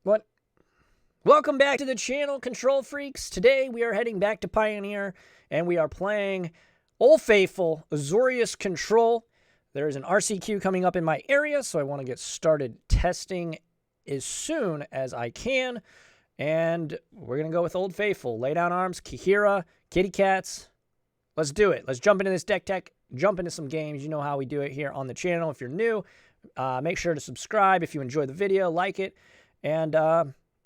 What? Welcome back to the channel, Control Freaks. Today we are heading back to Pioneer, and we are playing Old Faithful, Azorius Control. There is an RCQ coming up in my area, so I want to get started testing as soon as I can. And we're going to go with Old Faithful. Lay down arms, Kihira, Kitty Cats. Let's do it. Let's jump into this deck tech, jump into some games. You know how we do it here on the channel. If you're new, make sure to subscribe. If you enjoy the video, like it. And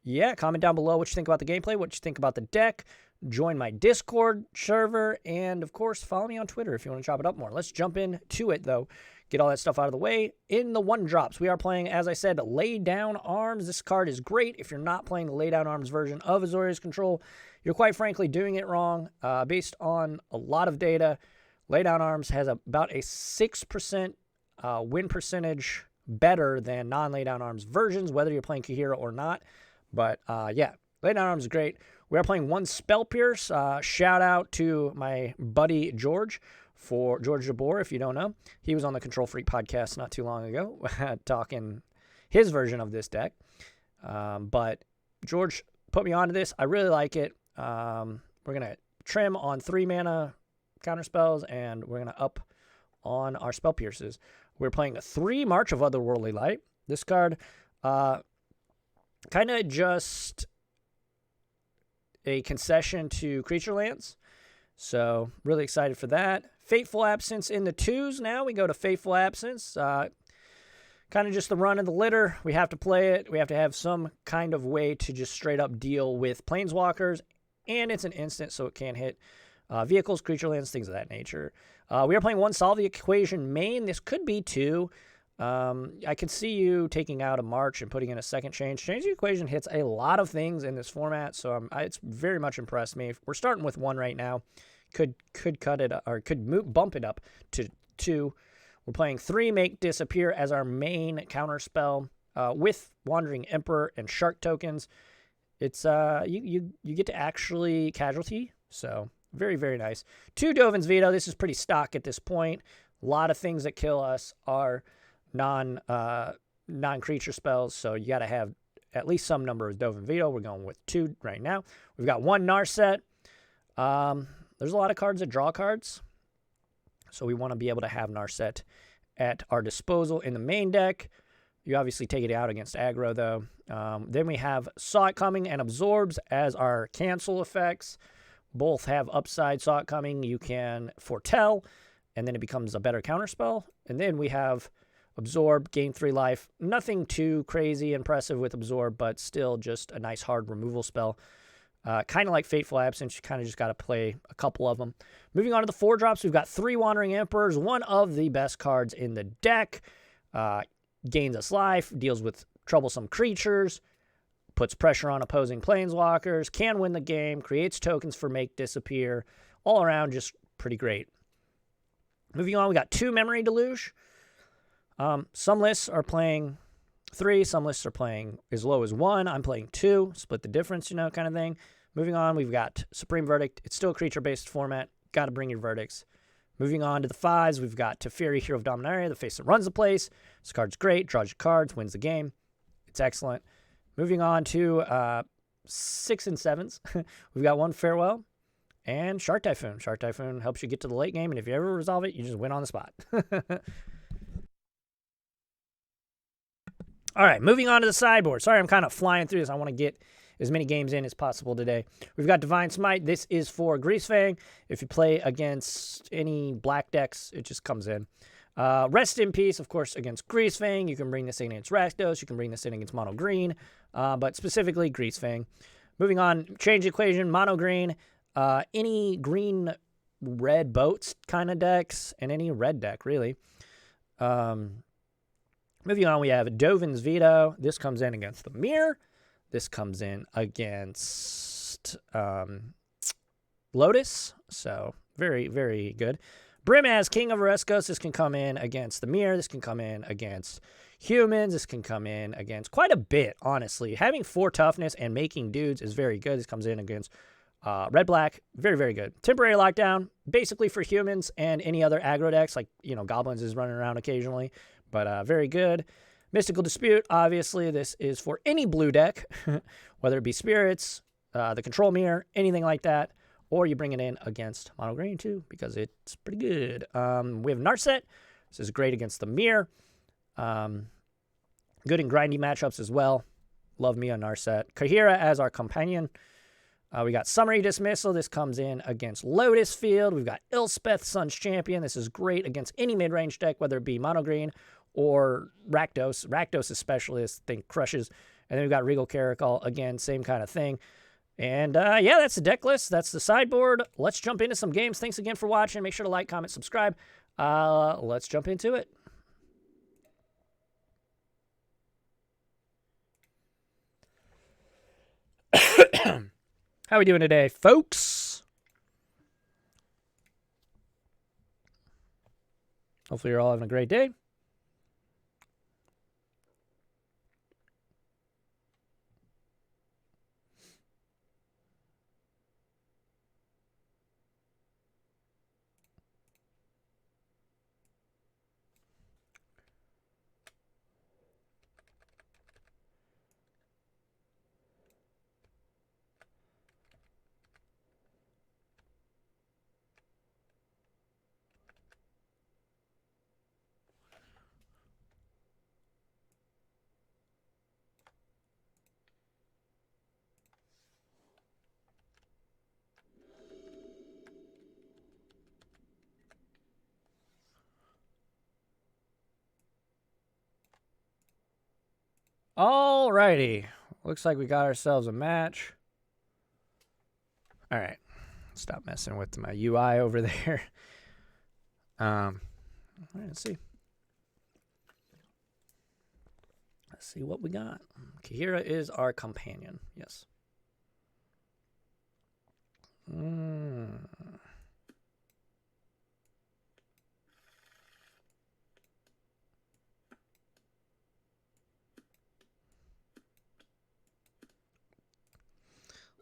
yeah, comment down below what you think about the gameplay, what you think about the deck. Join my Discord server, and of course, follow me on Twitter if you want to chop it up more. Let's jump into it, though. Get all that stuff out of the way. In the one drops, we are playing, as I said, Lay Down Arms. This card is great. If you're not playing the Lay Down Arms version of Azorius Control, you're quite frankly doing it wrong. Based on a lot of data, Lay Down Arms has about a 6% win percentage better than non-Lay Down Arms versions, whether you're playing Kihira or not. But yeah, Lay Down Arms is great. We are playing one Spell Pierce. Shout out to my buddy George Jabor, if you don't know. He was on the Control Freak podcast not too long ago talking his version of this deck. But George put me onto this. I really like it. We're going to trim on 3 mana counter spells, and we're going to up on our Spell Pierces. We're playing a 3 March of Otherworldly Light. This card kind of just a concession to creature lands. So really excited for that. Fateful Absence in the 2s now. We go to Fateful Absence. Kind of just the run of the litter. We have to play it. We have to have some kind of way to just straight up deal with planeswalkers. And it's an instant, so it can't hit vehicles, creature lands, things of that nature. We are playing one Solve the Equation main. This could be 2. I could see you taking out a March and putting in a second change. Change the Equation hits a lot of things in this format, so it's very much impressed me. We're starting with 1 right now. Could cut it, or could bump it up to 2. We're playing 3 Make Disappear as our main counter spell with Wandering Emperor and Shark tokens. It's you get to actually casualty, so very, very nice. 2 Dovin's Veto. This is pretty stock at this point. A lot of things that kill us are non-creature spells, so you got to have at least some number of Dovin Veto. We're going with 2 right now. We've got 1 Narset. There's a lot of cards that draw cards, so we want to be able to have Narset at our disposal in the main deck. You obviously take it out against aggro, though. Then we have Saw It Coming and Absorbs as our cancel effects. Both have upside. Saw It Coming, you can foretell, and then it becomes a better counterspell. And then we have Absorb, gain 3 life. Nothing too crazy impressive with Absorb, but still just a nice hard removal spell. Kind of like Fateful Absence, you kind of just got to play a couple of them. Moving on to the 4 drops, we've got 3 Wandering Emperors, one of the best cards in the deck. Gains us life, deals with troublesome creatures, puts pressure on opposing planeswalkers, can win the game, creates tokens for Make Disappear. All around, just pretty great. Moving on, we got 2 Memory Deluge. Some lists are playing 3. Some lists are playing as low as 1. I'm playing 2. Split the difference, kind of thing. Moving on, we've got Supreme Verdict. It's still a creature-based format. Got to bring your verdicts. Moving on to the 5s, we've got Teferi, Hero of Dominaria, the face that runs the place. This card's great. Draws your cards, wins the game. It's excellent. Moving on to 6 and 7s. We've got 1 Farewell and Shark Typhoon. Shark Typhoon helps you get to the late game, and if you ever resolve it, you just win on the spot. All right, moving on to the sideboard. Sorry, I'm kind of flying through this. I want to get as many games in as possible today. We've got Divine Smite. This is for Greasefang. If you play against any black decks, it just comes in. Rest in Peace, of course, against Greasefang. You can bring this in against Rakdos. You can bring this in against Mono Green, but specifically Greasefang. Moving on, Change the Equation, Mono Green. Any green-red boats kind of decks, and any red deck, really. Moving on, we have Dovin's Veto. This comes in against the Mirror. This comes in against Lotus. So, very, very good. Brimaz, King of Oreskos. This can come in against the Mirror. This can come in against humans. This can come in against quite a bit, honestly. Having 4 toughness and making dudes is very good. This comes in against red-black. Very, very good. Temporary Lockdown, basically for humans and any other aggro decks, like, Goblins is running around occasionally. But very good. Mystical Dispute, obviously, this is for any blue deck, whether it be Spirits, the Control Mirror, anything like that, or you bring it in against Mono Green, too, because it's pretty good. We have Narset. This is great against the Mirror. Good in grindy matchups as well. Love me on Narset. Kahira as our companion. We got Summary Dismissal. This comes in against Lotus Field. We've got Ilspeth, Sun's Champion. This is great against any mid-range deck, whether it be Mono Green or Rakdos. Rakdos especially, this thing crushes. And then we've got Regal Caracal. Again, same kind of thing. And yeah, that's the deck list. That's the sideboard. Let's jump into some games. Thanks again for watching. Make sure to like, comment, subscribe. Let's jump into it. How we doing today, folks? Hopefully you're all having a great day. Alrighty. Looks like we got ourselves a match. Alright. Stop messing with my UI over there. Alright, let's see. Let's see what we got. Kahira is our companion. Yes.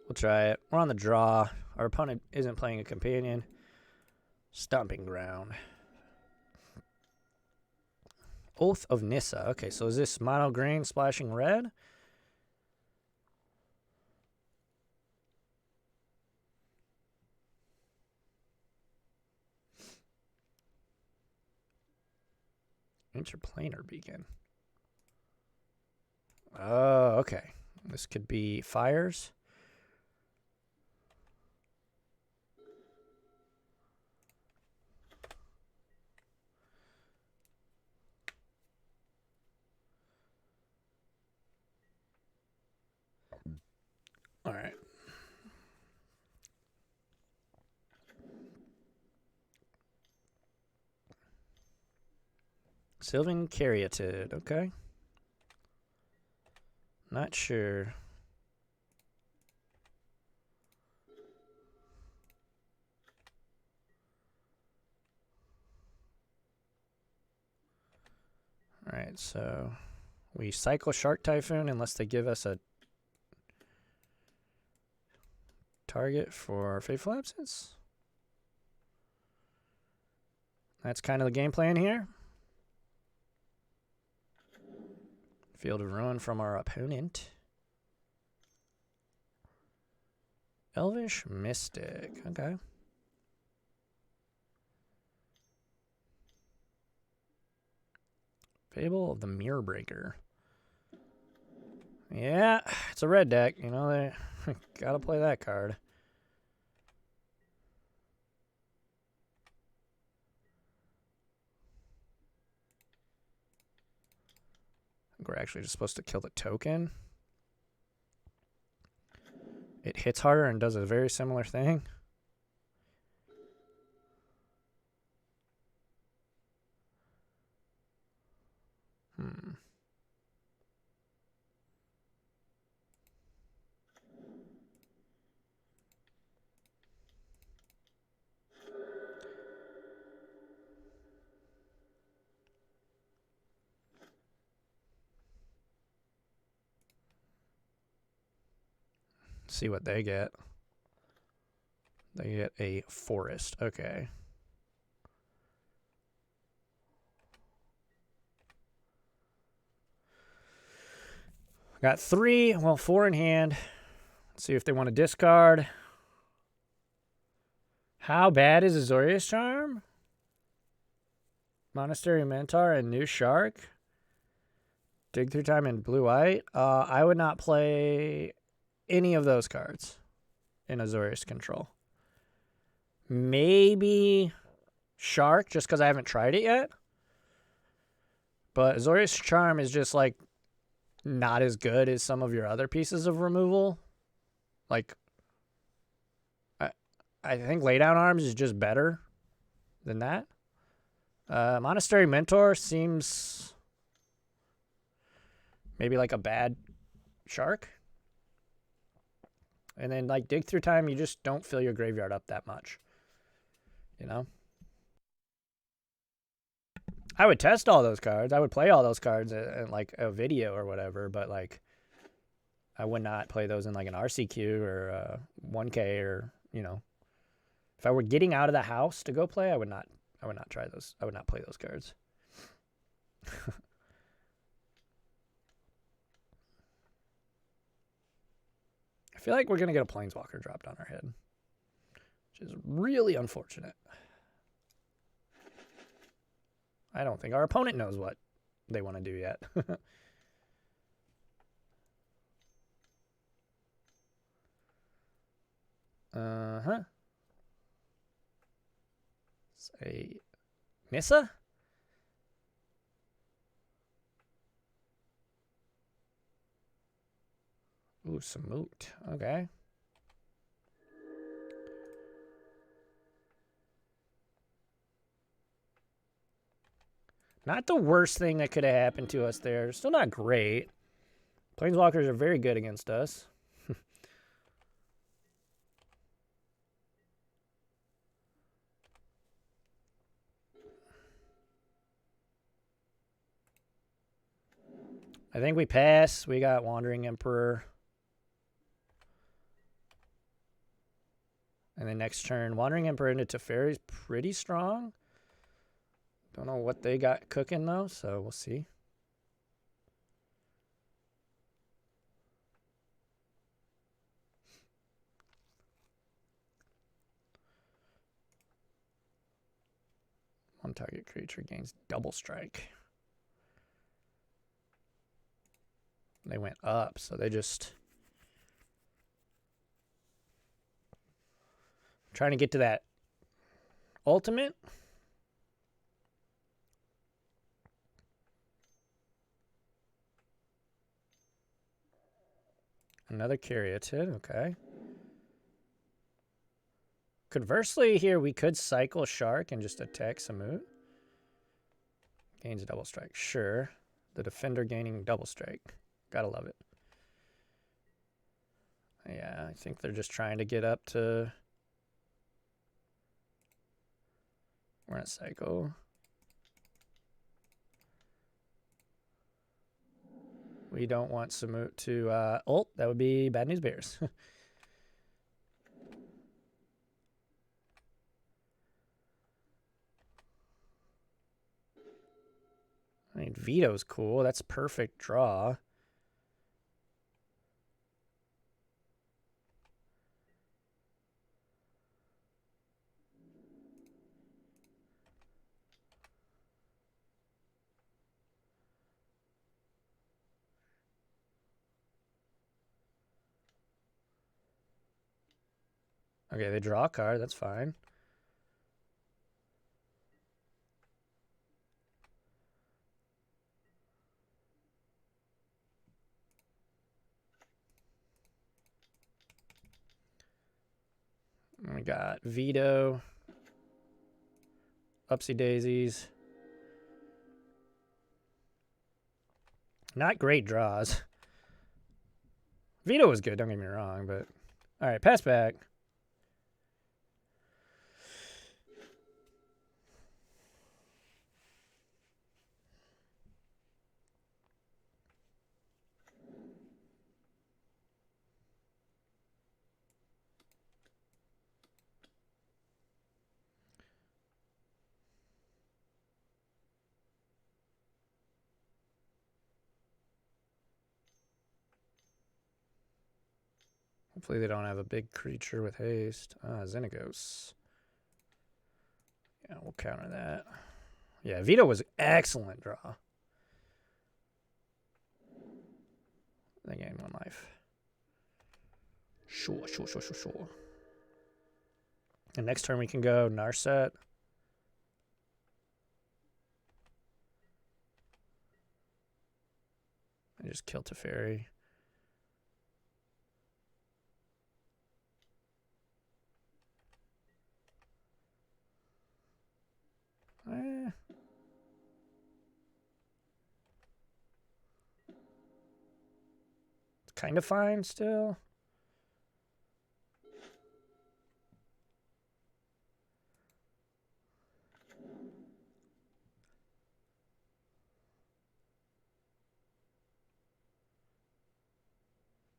We'll try it. We're on the draw. Our opponent isn't playing a companion. Stomping Ground. Oath of Nissa. Okay, so is this mono green splashing red? Interplanar Beacon. Oh, okay. This could be fires. All right. Sylvan Caryatid, okay. Not sure. All right, so we cycle Shark Typhoon unless they give us a target for Fateful Absence. That's kind of the game plan here. Field of Ruin from our opponent. Elvish Mystic. Okay. Fable of the Mirror Breaker. Yeah, it's a red deck. You know, they gotta play that card. We're actually just supposed to kill the token. It hits harder and does a very similar thing. See what they get. They get a forest. Okay. Got 3, well, 4 in hand. Let's see if they want to discard. How bad is Azorius Charm? Monastery Mentor and New Shark. Dig Through Time and Blue-White. I would not play any of those cards in Azorius Control. Maybe Shark, just because I haven't tried it yet. But Azorius Charm is just, like, not as good as some of your other pieces of removal. Like, I think Laydown Arms is just better than that. Monastery Mentor seems maybe like a bad Shark. And then, like, Dig Through Time, you just don't fill your graveyard up that much. You know? I would test all those cards. I would play all those cards in like, a video or whatever. But, like, I would not play those in, like, an RCQ or 1K or, you know. If I were getting out of the house to go play, I would not try those. I would not play those cards. I feel like we're going to get a Planeswalker dropped on our head, which is really unfortunate. I don't think our opponent knows what they want to do yet. Uh-huh. It's a Nissa? Ooh, Samut. Okay. Not the worst thing that could have happened to us there. Still not great. Planeswalkers are very good against us. I think we pass. We got Wandering Emperor. And then next turn, Wandering Emperor into Teferi is pretty strong. Don't know what they got cooking, though, so we'll see. One target creature gains double strike. They went up, so they just... trying to get to that ultimate. Another Caryatid, okay. Conversely, here we could cycle Shark and just attack Samut. Gains a double strike, sure. The defender gaining double strike. Gotta love it. Yeah, I think they're just trying to get up to... We're gonna cycle. We don't want Samut to ult. That would be bad news bears. I mean, Veto's cool. That's perfect draw. Okay, they draw a card. That's fine. We got Veto. Upsy daisies. Not great draws. Veto was good, don't get me wrong, but... Alright, pass back. Hopefully they don't have a big creature with haste. Xenagos. Yeah, we'll counter that. Yeah, Veto was excellent draw. They gained 1 life. Sure. And next turn we can go Narset. And just kill Teferi. It's kind of fine still.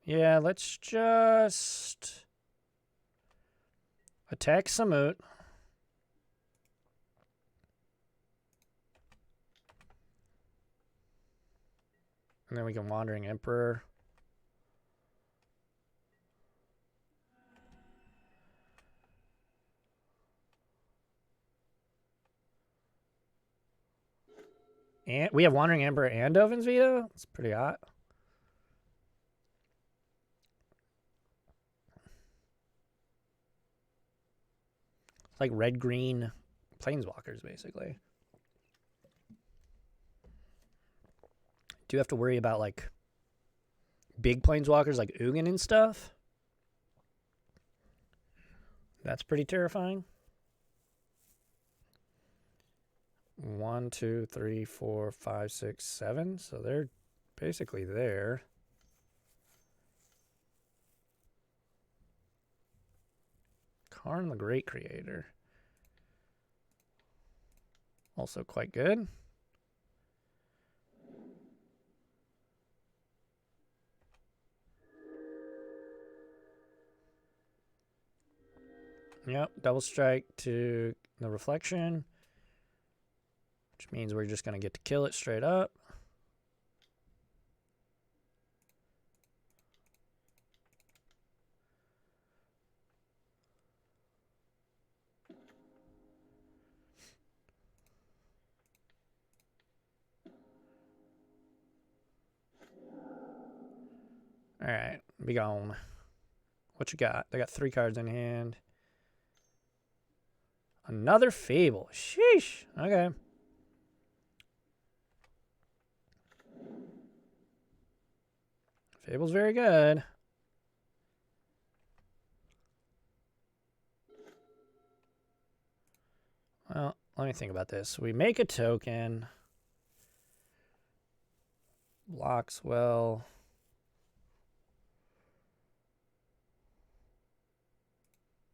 Yeah, let's just attack Samut. And then we can Wandering Emperor. And we have Wandering Emperor and Dovin's Veto? It's pretty hot. It's like red-green planeswalkers, basically. Do you have to worry about, like, big planeswalkers like Ugin and stuff? That's pretty terrifying. 1, 2, 3, 4, 5, 6, 7. So they're basically there. Karn the Great Creator. Also quite good. Yep, double strike to the Reflection. Which means we're just going to get to kill it straight up. Alright, be gone. What you got? They got 3 cards in hand. Another Fable. Sheesh. Okay. Fable's very good. Well, let me think about this. We make a token. Blocks well.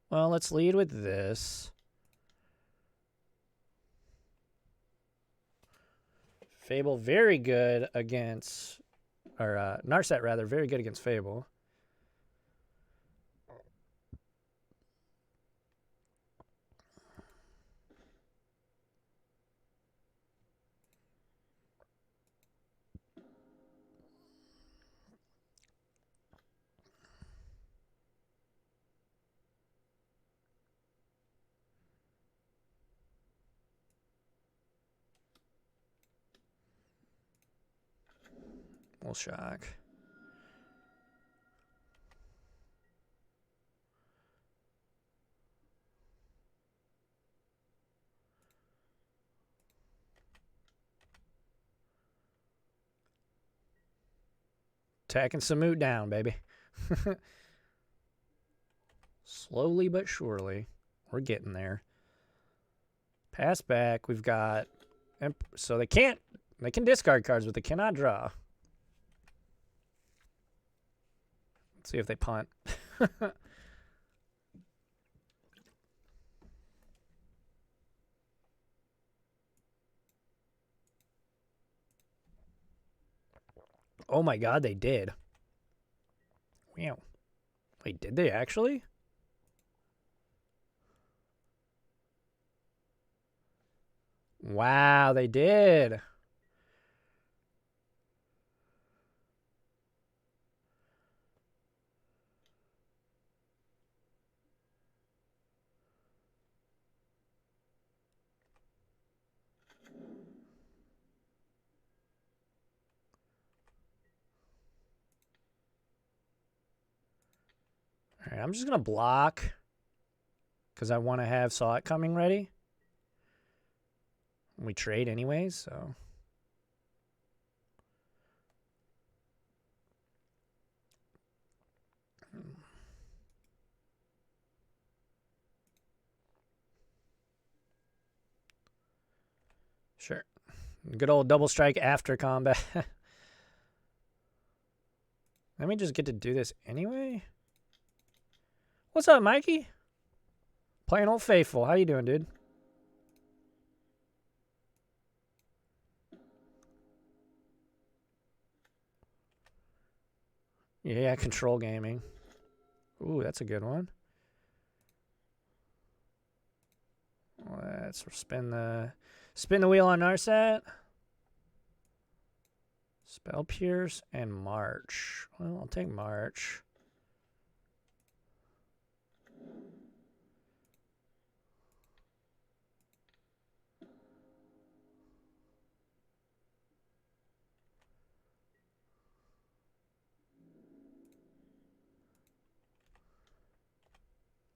Well, let's lead with this. Fable, very good against, or Narset rather, very good against Fable. We'll shock. Tacking Samut down, baby. Slowly but surely. We're getting there. Pass back. We've got... So they can discard cards, but they cannot draw. Let's see if they punt. Oh my god, they did. Wow. Wait, did they actually? Wow, they did. All right, I'm just going to block because I want to have Saw It coming ready. We trade anyways, so. Sure. Good old double strike after combat. Let me just get to do this anyway. What's up, Mikey? Playing Old Faithful. How you doing, dude? Yeah, control gaming. Ooh, that's a good one. Let's spin the wheel on Narset. Spell Pierce and March. Well, I'll take March.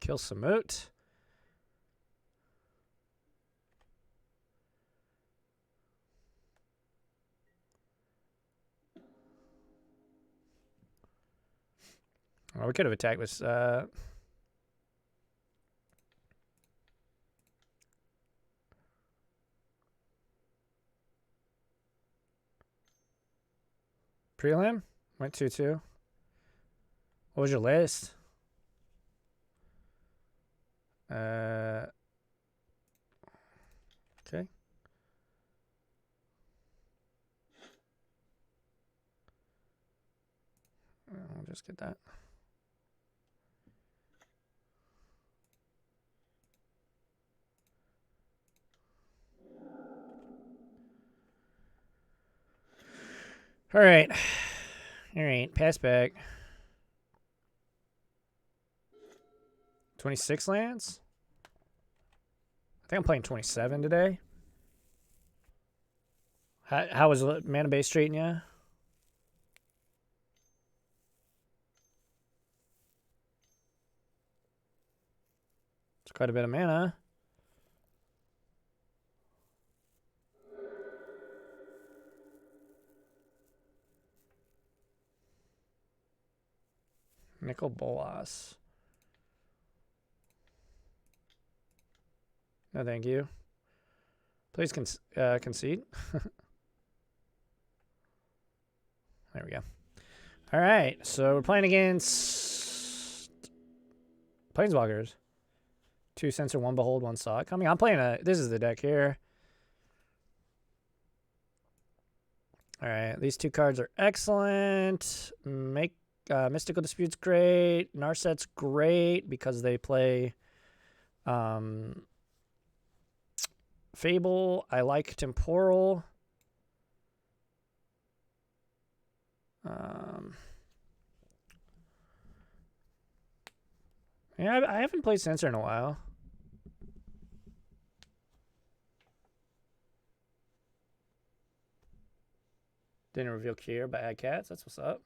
Kill Samut. Well, we could have attacked with prelim. Went 2-2. What was your list? Okay. We'll just get that. All right. All right. Pass back. 26 lands? I think I'm playing 27 today. How was mana base treating you? It's quite a bit of mana. Nicol Bolas. No, thank you. Please concede. There we go. All right, so we're playing against Planeswalkers. 2 Censor, 1 Behold, 1 Saw It coming. I'm playing this is the deck here. All right, these 2 cards are excellent. Mystical Dispute's great. Narset's great because they play Fable. I like Temporal. Yeah, I haven't played Censor in a while. Didn't reveal Kier, but had cats. That's what's up.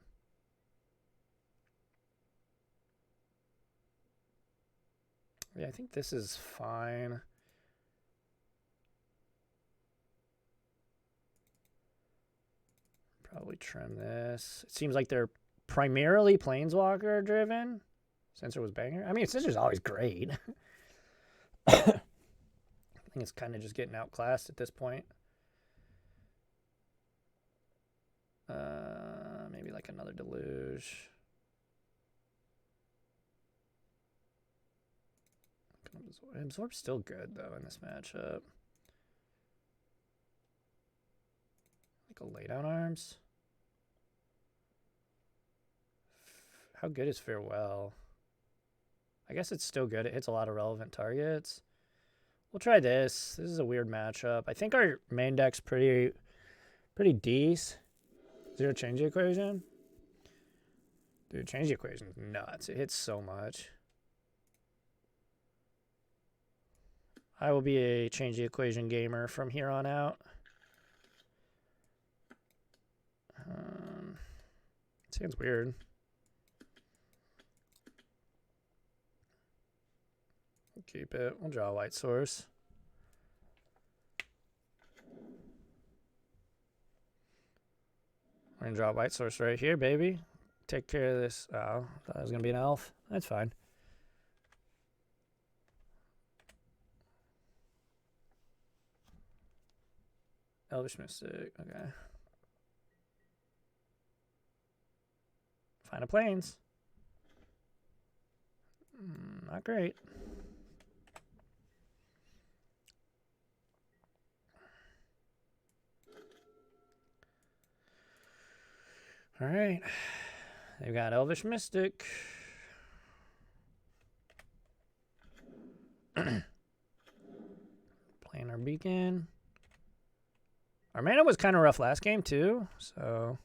Yeah, I think this is fine. Probably trim this. It seems like they're primarily Planeswalker driven. Censor was banger. I mean, Censor's always great. I think it's kind of just getting outclassed at this point. Maybe like another Deluge. Absorb's still good though in this matchup. Like a laydown arms. How good is Farewell? I guess it's still good. It hits a lot of relevant targets. We'll try this. This is a weird matchup. I think our main deck's pretty decent. 0 change the equation. Dude, change the equation is nuts. It hits so much. I will be a change the equation gamer from here on out. Seems weird. Keep it. We'll draw a white source. We're going to draw a white source right here, baby. Take care of this. Oh, thought it was going to be an elf. That's fine. Elvish Mystic. Okay. Final Plains. Not great. All right. They've got Elvish Mystic. Playing our beacon. Our mana was kind of rough last game, too. So,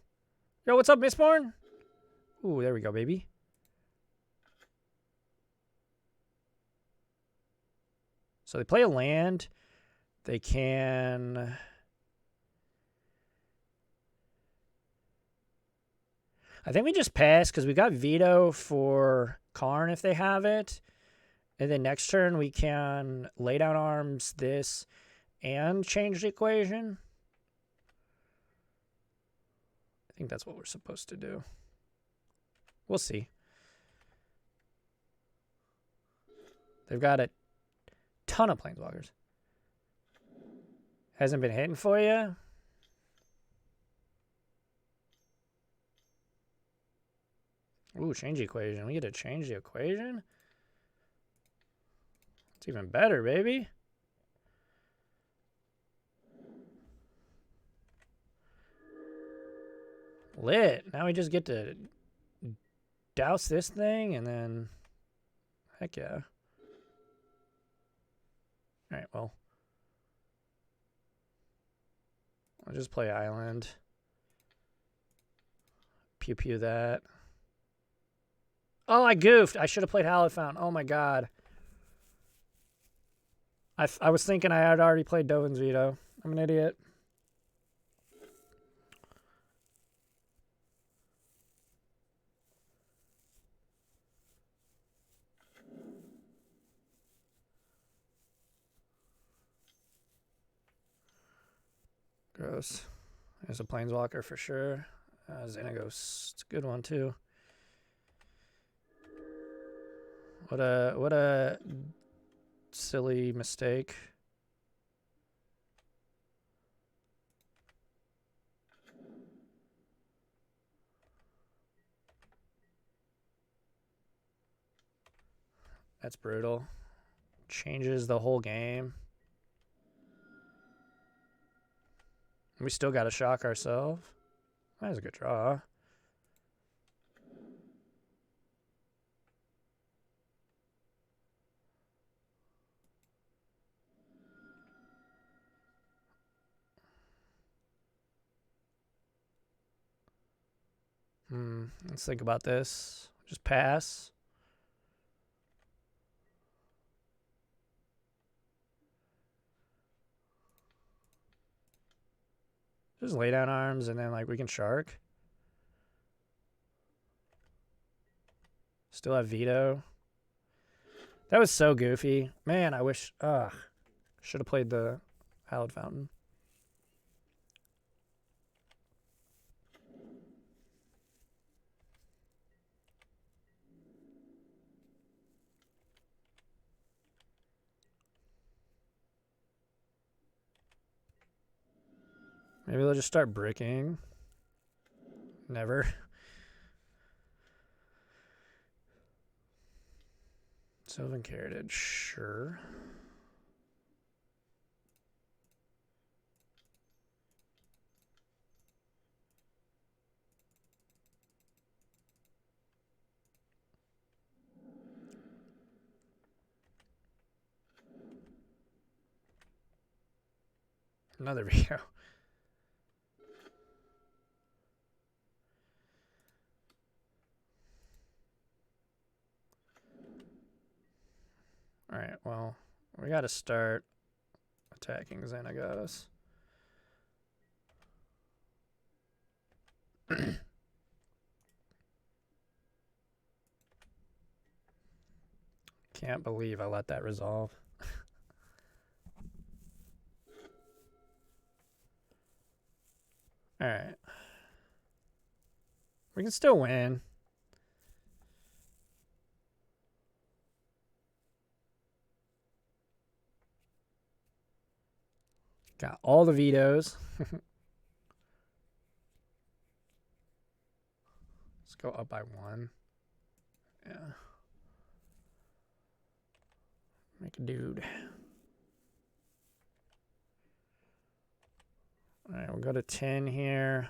yo, what's up, Mistborn? Ooh, there we go, baby. So they play a land. They can... I think we just pass because we got veto for Karn if they have it. And then next turn we can lay down arms, this, and change the equation. I think that's what we're supposed to do. We'll see. They've got a ton of planeswalkers. Hasn't been hitting for you? Ooh, change the equation. We get to change the equation? It's even better, baby. Lit. Now we just get to douse this thing and then... Heck yeah. Alright, well. I'll just play Island. Pew pew that. Oh, I goofed. I should have played Hallowed Fountain. Oh my god. I was thinking I had already played Dovin's Veto. I'm an idiot. Gross. There's a Planeswalker for sure. Xenagos. It's a good one too. What a silly mistake. That's brutal. Changes the whole game. We still got to shock ourselves. That was a good draw. Let's think about this. Just pass. Just lay down arms and then like we can shark. Still have veto. That was so goofy. Man, I wish should have played the Hallowed Fountain. Maybe they'll just start bricking. Never. Sylvan Carrotage, sure. Another video. All right, well, we got to start attacking Xenagos. Can't believe I let that resolve. All right. We can still win. Got all the vetoes. Let's go up by 1. Yeah. Make a dude. All right, we'll go to 10 here.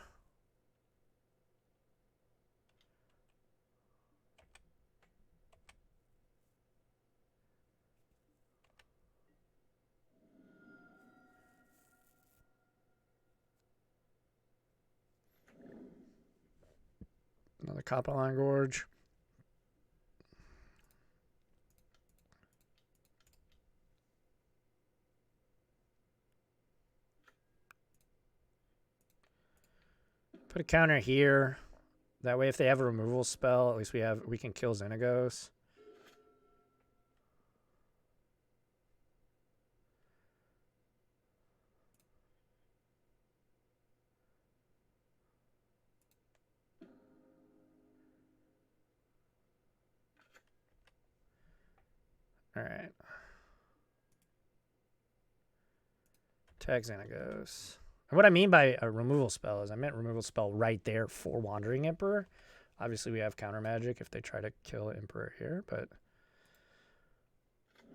Another copper line gorge. Put a counter here. That way if they have a removal spell, at least we can kill Xenagos. All right. Tag Xenagos. And what I mean by a removal spell is I meant removal spell right there for Wandering Emperor. Obviously, we have counter magic if they try to kill Emperor here, but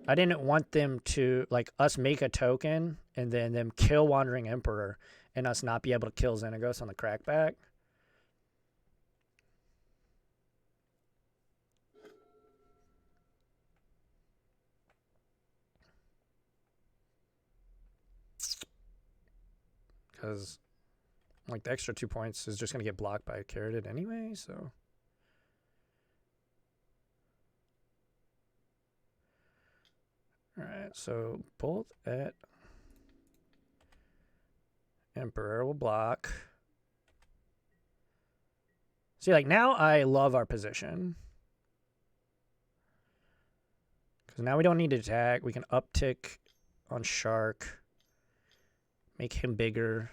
I didn't want them to, like, us make a token and then them kill Wandering Emperor and us not be able to kill Xenagos on the crackback. Because, like, the extra 2 points is just going to get blocked by Carroted anyway, so. All right, so bolt at Emperor will block. See, like, now I love our position. Because now we don't need to attack. We can uptick on Shark. Make him bigger.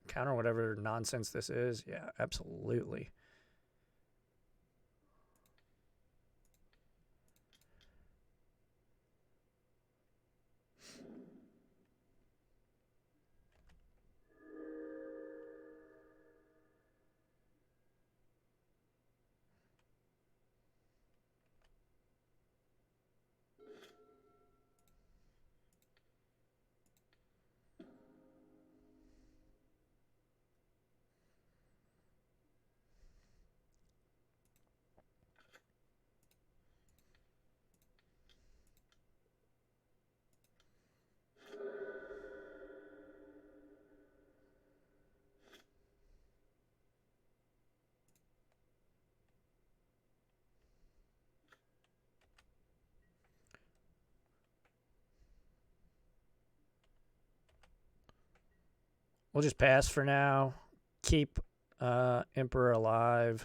Counter whatever nonsense this is. Yeah, absolutely. We'll just pass for now. Keep Emperor alive.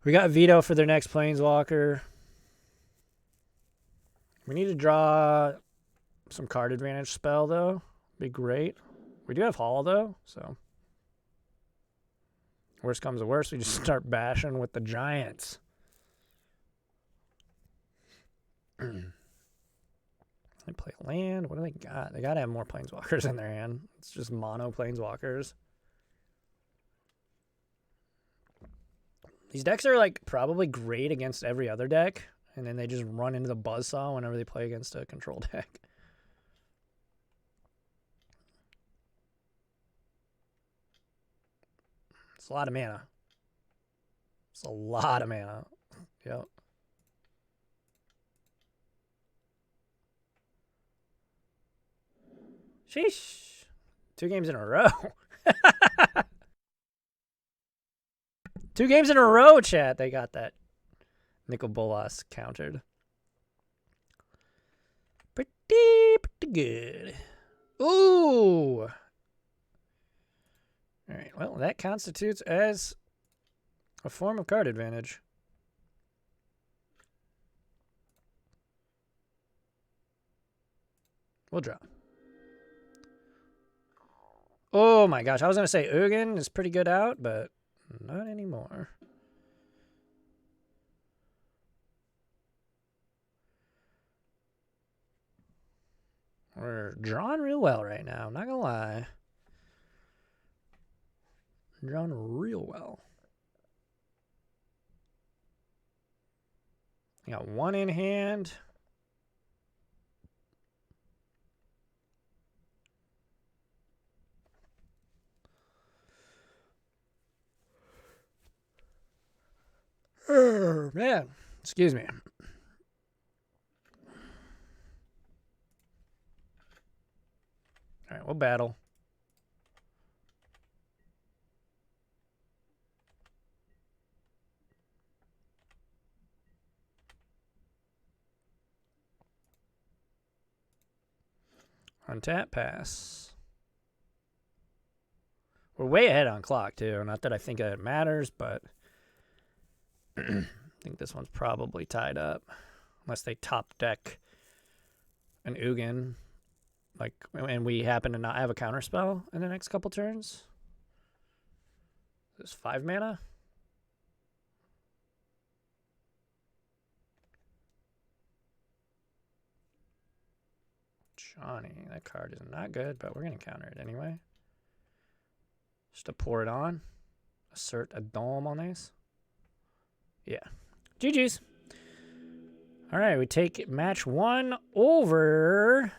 We got veto for their next Planeswalker. We need to draw some card advantage spell, though. Be great. We do have Hall, though, so. Worst comes to worst, we just start bashing with the Giants. They play land. What do they got? They got to have more Planeswalkers in their hand. It's just mono Planeswalkers. These decks are, like, probably great against every other deck, and then they just run into the Buzzsaw whenever they play against a control deck. It's a lot of mana. It's a lot of mana. Yep. Sheesh. 2 games in a row. 2 games in a row, chat. They got that Nicol Bolas countered. Pretty good. Ooh. All right. Well, that constitutes as a form of card advantage. We'll draw. Oh my gosh, I was going to say Ugin is pretty good out, but not anymore. We're drawing real well right now, I'm not going to lie. Drawing real well. I got one in hand. Oh, man. Excuse me. All right, we'll battle. Untap, pass. We're way ahead on clock, too. Not that I think it matters, but I think this one's probably tied up. Unless they top deck an Ugin. Like, and we happen to not have a counterspell in the next couple turns. This 5 mana? Johnny, that card is not good, but we're going to counter it anyway. Just to pour it on. Assert a dome on these. Yeah. GG's. All right, we take match 1 over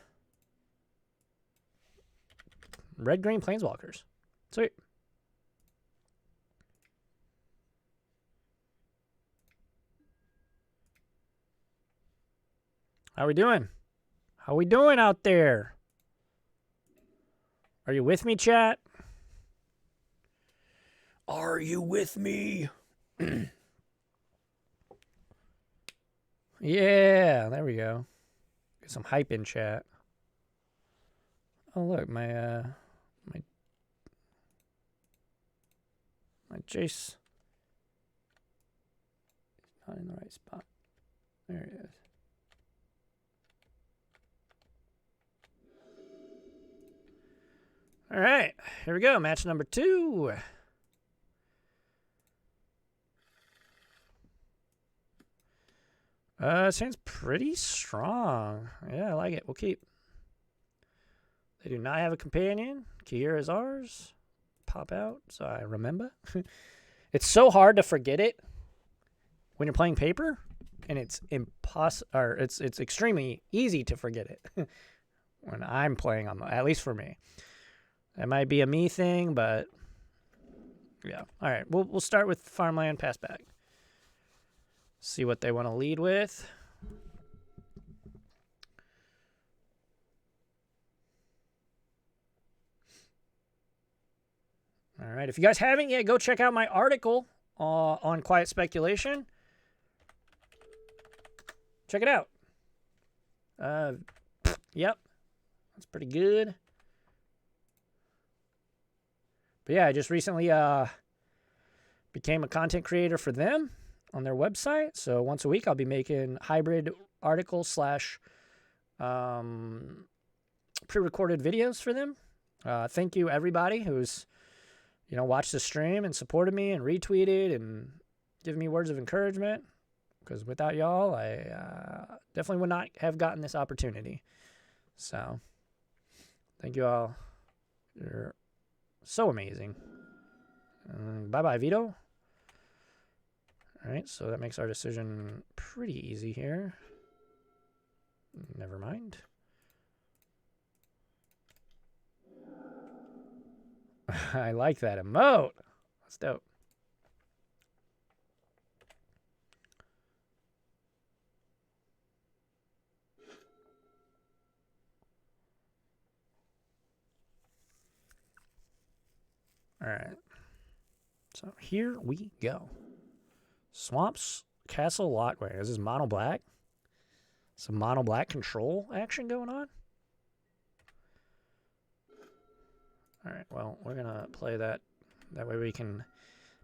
Red-Green Planeswalkers. Sweet. How we doing? How we doing out there? Are you with me, chat? Are you with me? Yeah, there we go. Get some hype in chat. Oh look, my Jace is not in the right spot. There it is. All right, here we go. Match number 2. Seems pretty strong. Yeah, I like it. We'll keep. They do not have a companion. Kiera is ours. Pop out, so I remember. It's so hard to forget it when you're playing paper, and it's it's extremely easy to forget it when I'm playing on, at least for me. That might be a me thing, but yeah. All right, we'll start with farmland pass back. See what they want to lead with. All right, if you guys haven't yet, go check out my article on Quiet Speculation. Check it out. Yep, that's pretty good. But yeah, I just recently became a content creator for them on their website. So once a week, I'll be making hybrid articles / pre-recorded videos for them. Thank you, everybody who's watched the stream and supported me and retweeted and given me words of encouragement. Because without y'all, I definitely would not have gotten this opportunity. So thank you all. You're so amazing. Bye-bye, Vito. All right, so that makes our decision pretty easy here. Never mind. I like that emote. That's dope. All right. So here we go. Swamps, Castle, Lockway. Is this mono black? Some mono black control action going on? All right, well, we're going to play that. That way we can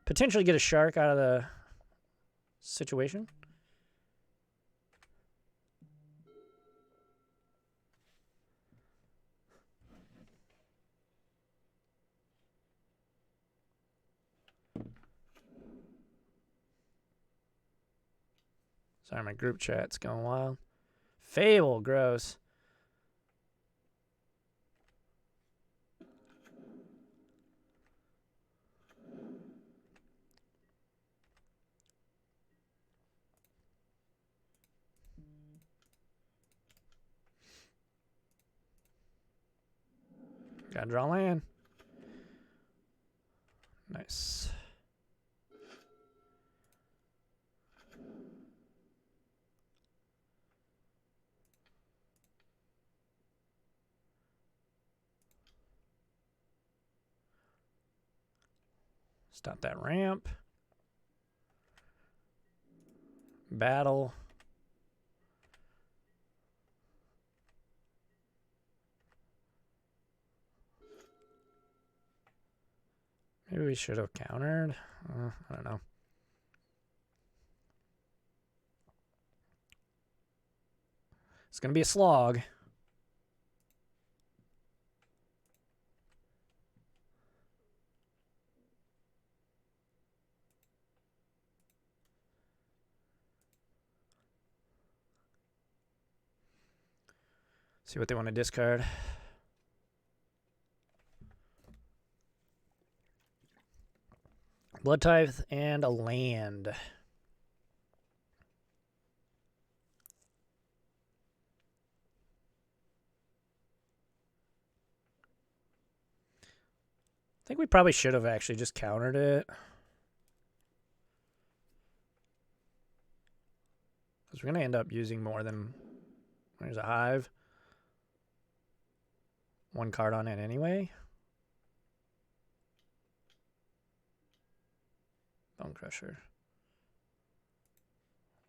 potentially get a shark out of the situation. Sorry, my group chat's going wild. Fable, gross. Gotta draw land. Nice. Stop that ramp. Battle. Maybe we should have countered. I don't know. It's going to be a slog. See what they want to discard. Blood Tithe and a land. I think we probably should have actually just countered it. Because we're going to end up using more than... There's a hive. One card on it anyway. Bone Crusher.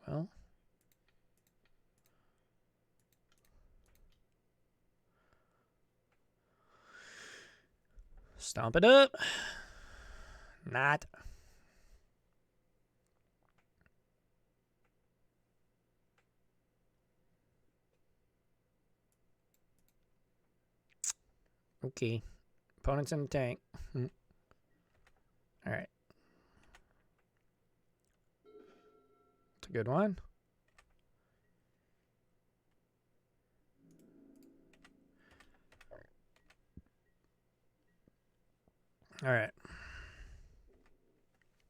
Well. Stomp it up. Not. Okay. Opponent's in the tank. All right. It's a good one. All right.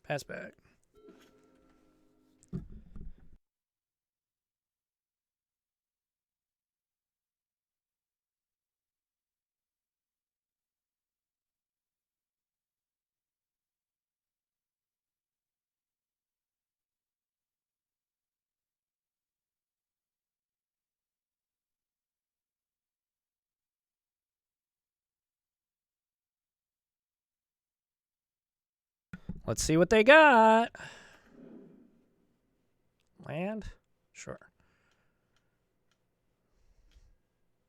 Pass back. Let's see what they got. Land? Sure.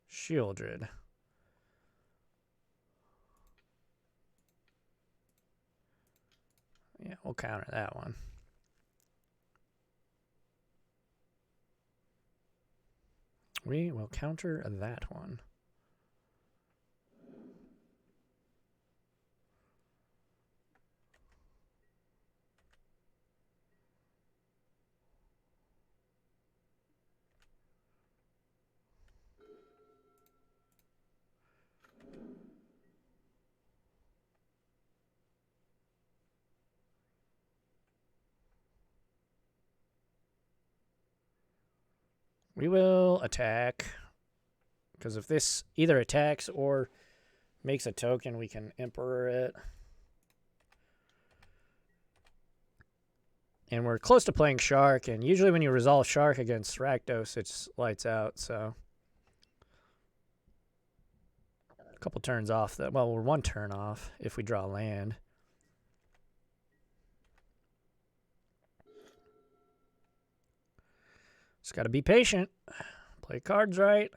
Shieldred. Yeah, we'll counter that one. We will counter that one. We will attack, because if this either attacks or makes a token, we can Emperor it. And we're close to playing Shark, and usually when you resolve Shark against Rakdos, it's lights out, so... A couple turns off. Well, we're one turn off if we draw land. Just got to be patient. Play cards right.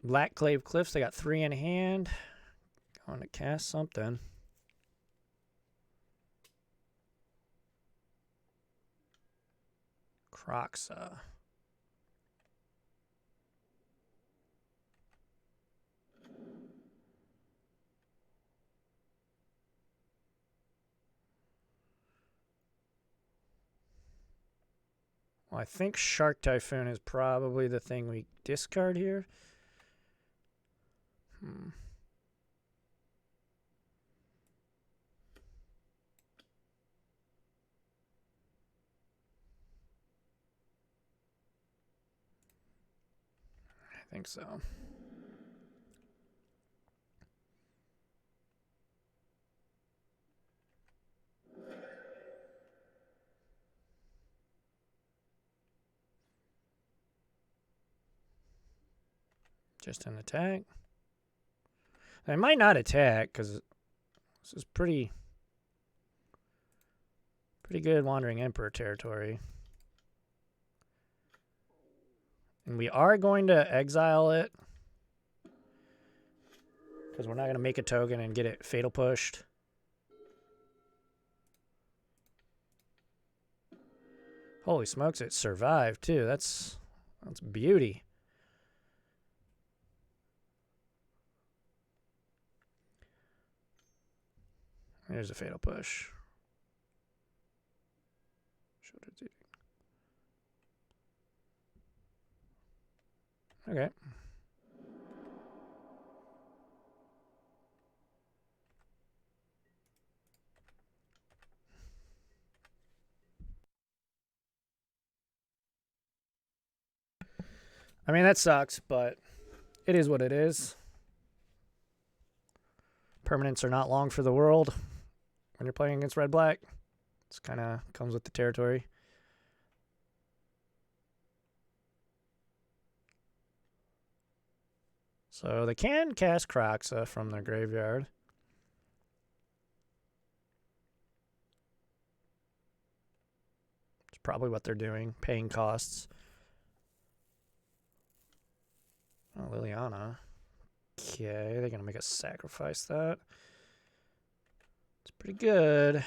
Black Clave Cliffs. They got 3 in hand. Going to cast something. Croxa. Well, I think Shark Typhoon is probably the thing we discard here. I think so. Just an attack. I might not attack because this is pretty good Wandering Emperor territory. And we are going to exile it because we're not going to make a token and get it fatal pushed. Holy smokes, it survived too. That's beauty. There's a fatal push. Okay. I mean, that sucks, but it is what it is. Permanents are not long for the world when you're playing against red-black. It's kind of comes with the territory. So they can cast Croxa from their graveyard. It's probably what they're doing, paying costs. Oh, Liliana. Okay, they're going to make us sacrifice that. It's pretty good.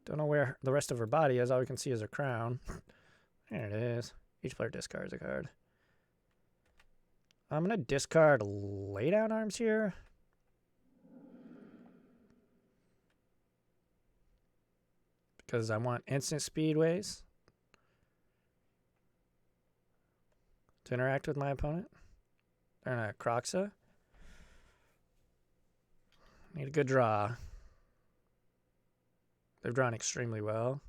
Don't know where the rest of her body is. All we can see is her crown. There it is. Each player discards a card. I'm going to discard Laydown Arms here. Because I want instant speedways to interact with my opponent. They're in a Croxa. Need a good draw. They've drawn extremely well.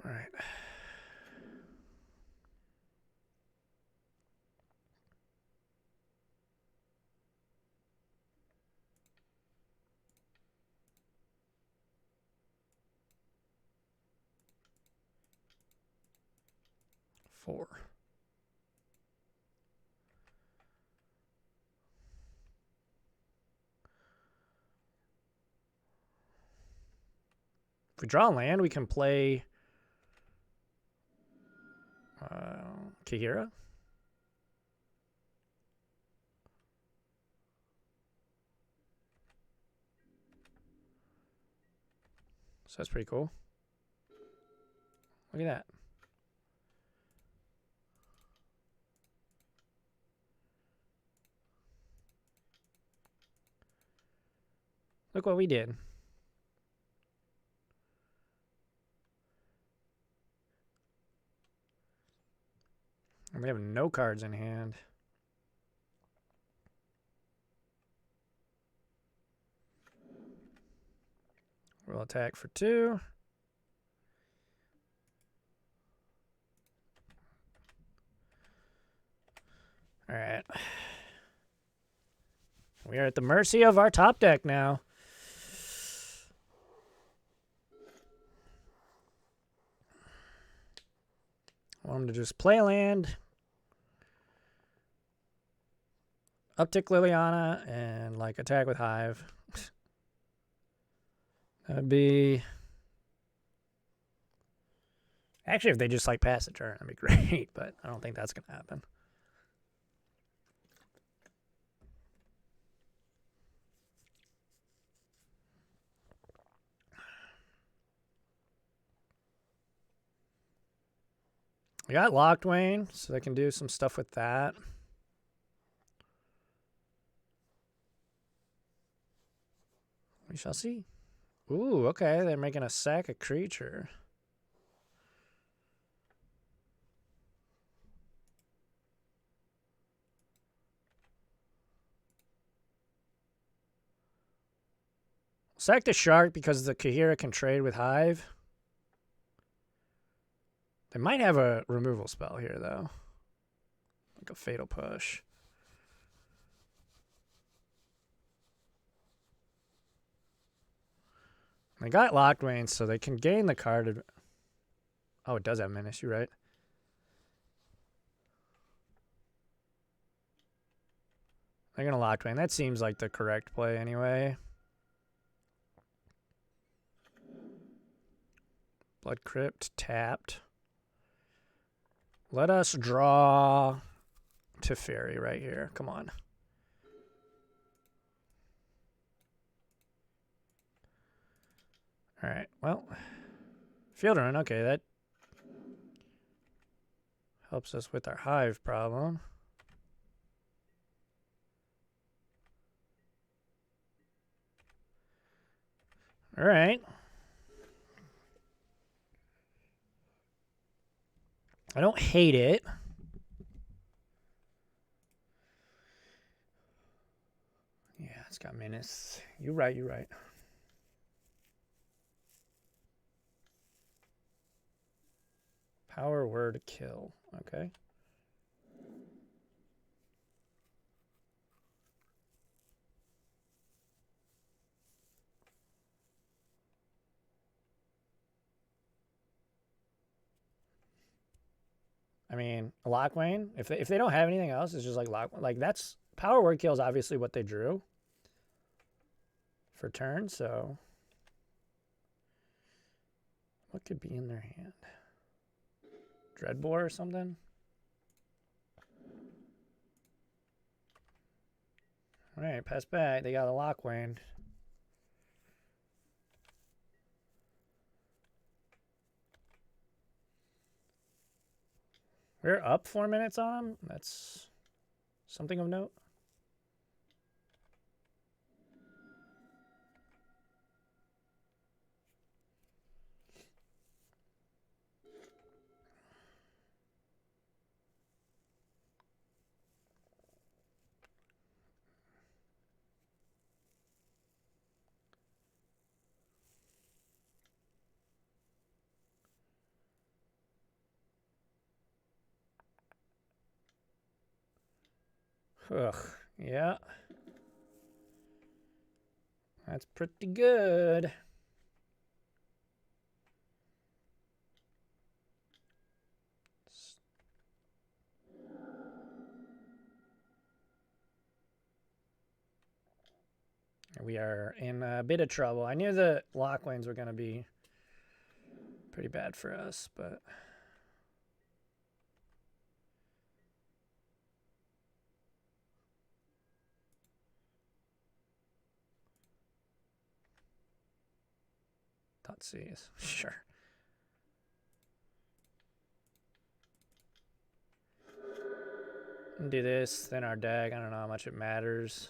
All right. Four. If we draw land, we can play Kahira. So that's pretty cool. Look at that. Look what we did. And we have no cards in hand. We'll attack for 2. All right. We are at the mercy of our top deck now. I want him to just play a land, uptick Liliana, and like attack with Hive. That'd be... Actually, if they just like pass the turn, that'd be great, but I don't think that's going to happen. We got Locked Wayne, so they can do some stuff with that. We shall see. Ooh, okay, they're making a sack a creature. Sack the Shark because the Kahira can trade with Hive. They might have a removal spell here, though. Like a Fatal Push. They got Locked Wayne, so they can gain the card. Oh, it does have Menace, you're right. They're going to Locked Wayne. That seems like the correct play anyway. Blood Crypt tapped. Let us draw Teferi right here. Come on. All right, well, Field Run, okay, that helps us with our Hive problem. All right. I don't hate it. Yeah, it's got Menace. You're right, you're right. Power Word Kill. Okay. I mean, Lock Wayne, if they don't have anything else, it's just like Lock, like that's Power Word Kill is obviously what they drew for turn, so what could be in their hand? Dreadbore or something? All right, pass back. They got a Lock Wayne. We're up 4 minutes on them. That's something of note. Ugh, yeah. That's pretty good. We are in a bit of trouble. I knew the Lock Waynes were going to be pretty bad for us, but... .cs, sure. Do this, then our dag. I don't know how much it matters.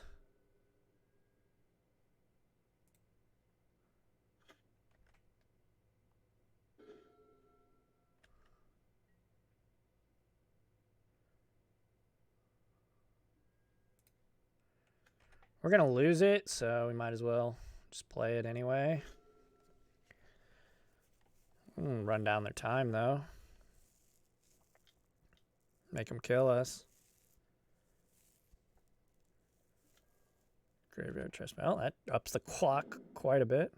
We're going to lose it, so we might as well just play it anyway. Run down their time, though. Make them kill us. Graveyard Trust. Well, that ups the clock quite a bit.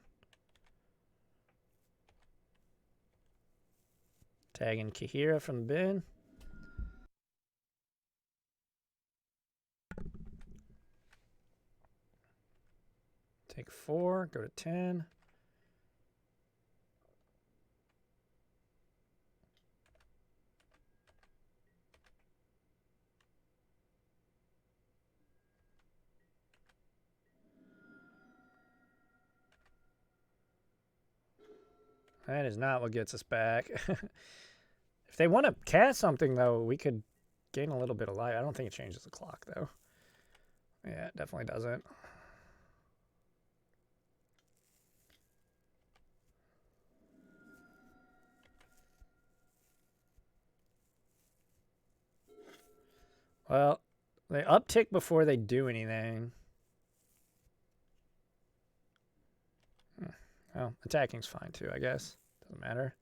Tagging Kahira from the bin. Take 4, go to 10. That is not what gets us back. If they want to cast something, though, we could gain a little bit of life. I don't think it changes the clock, though. Yeah, it definitely doesn't. Well, they uptick before they do anything. Well, attacking's fine too, I guess. Doesn't matter.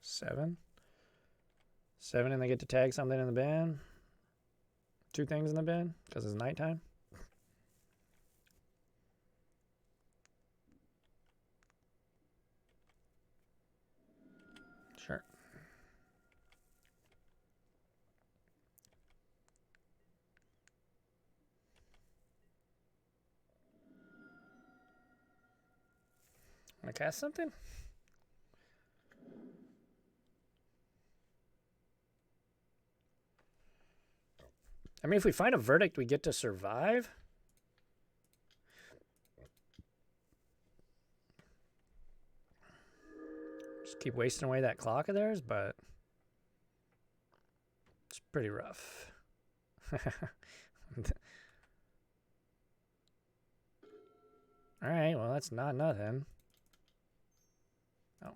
7. 7 and they get to tag something in the bin. 2 things in the bin because it's nighttime. Sure. Want to cast something? I mean, if we find a verdict, we get to survive. Just keep wasting away that clock of theirs, but it's pretty rough. All right, well, that's not nothing. Oh.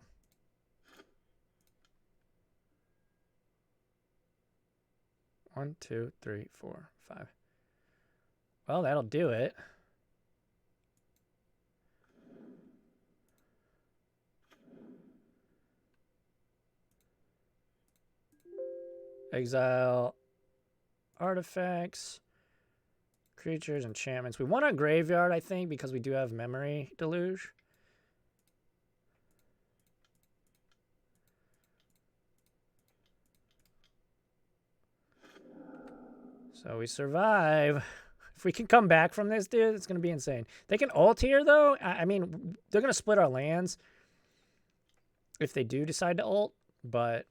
One, 2, 3, 4, 5. Well, that'll do it. Exile artifacts, creatures, enchantments. We want a graveyard, I think, because we do have memory deluge. So we survive. If we can come back from this, dude, it's going to be insane. They can ult here, though. I mean, they're going to split our lands if they do decide to ult, but...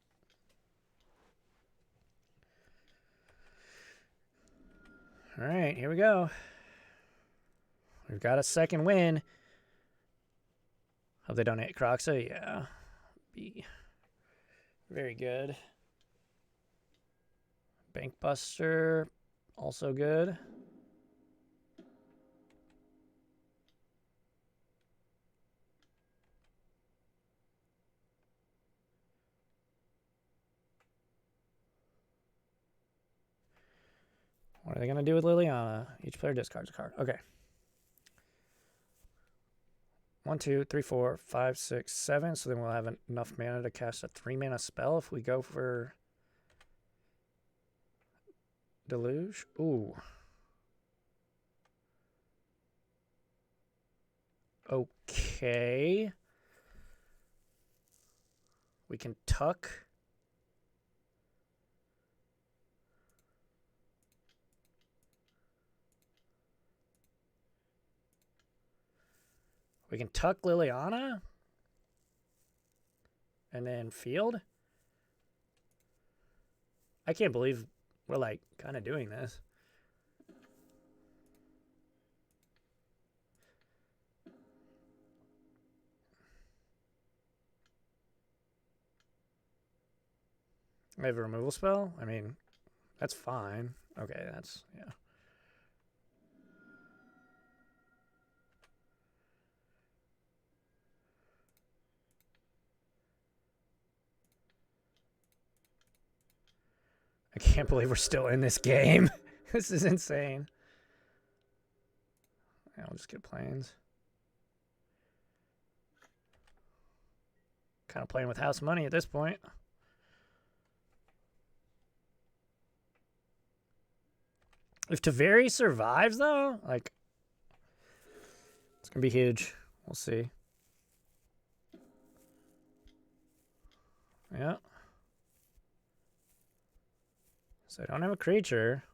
All right, here we go. We've got a second win. Hope they donate Croxa. Yeah. Be very good. Bankbuster, also good. What are they going to do with Liliana? Each player discards a card. Okay. 1, 2, 3, 4, 5, 6, 7. So then we'll have enough mana to cast a 3-mana spell if we go for Deluge. Ooh. Okay. We can tuck. We can tuck Liliana. And then field. I can't believe we're like kind of doing this. I have a removal spell? I mean, that's fine. Okay, that's, yeah. I can't believe we're still in this game. This is insane. Yeah, I'll just get planes. Kind of playing with house money at this point. If Taveri survives, though, like, it's going to be huge. We'll see. Yeah. So I don't have a creature.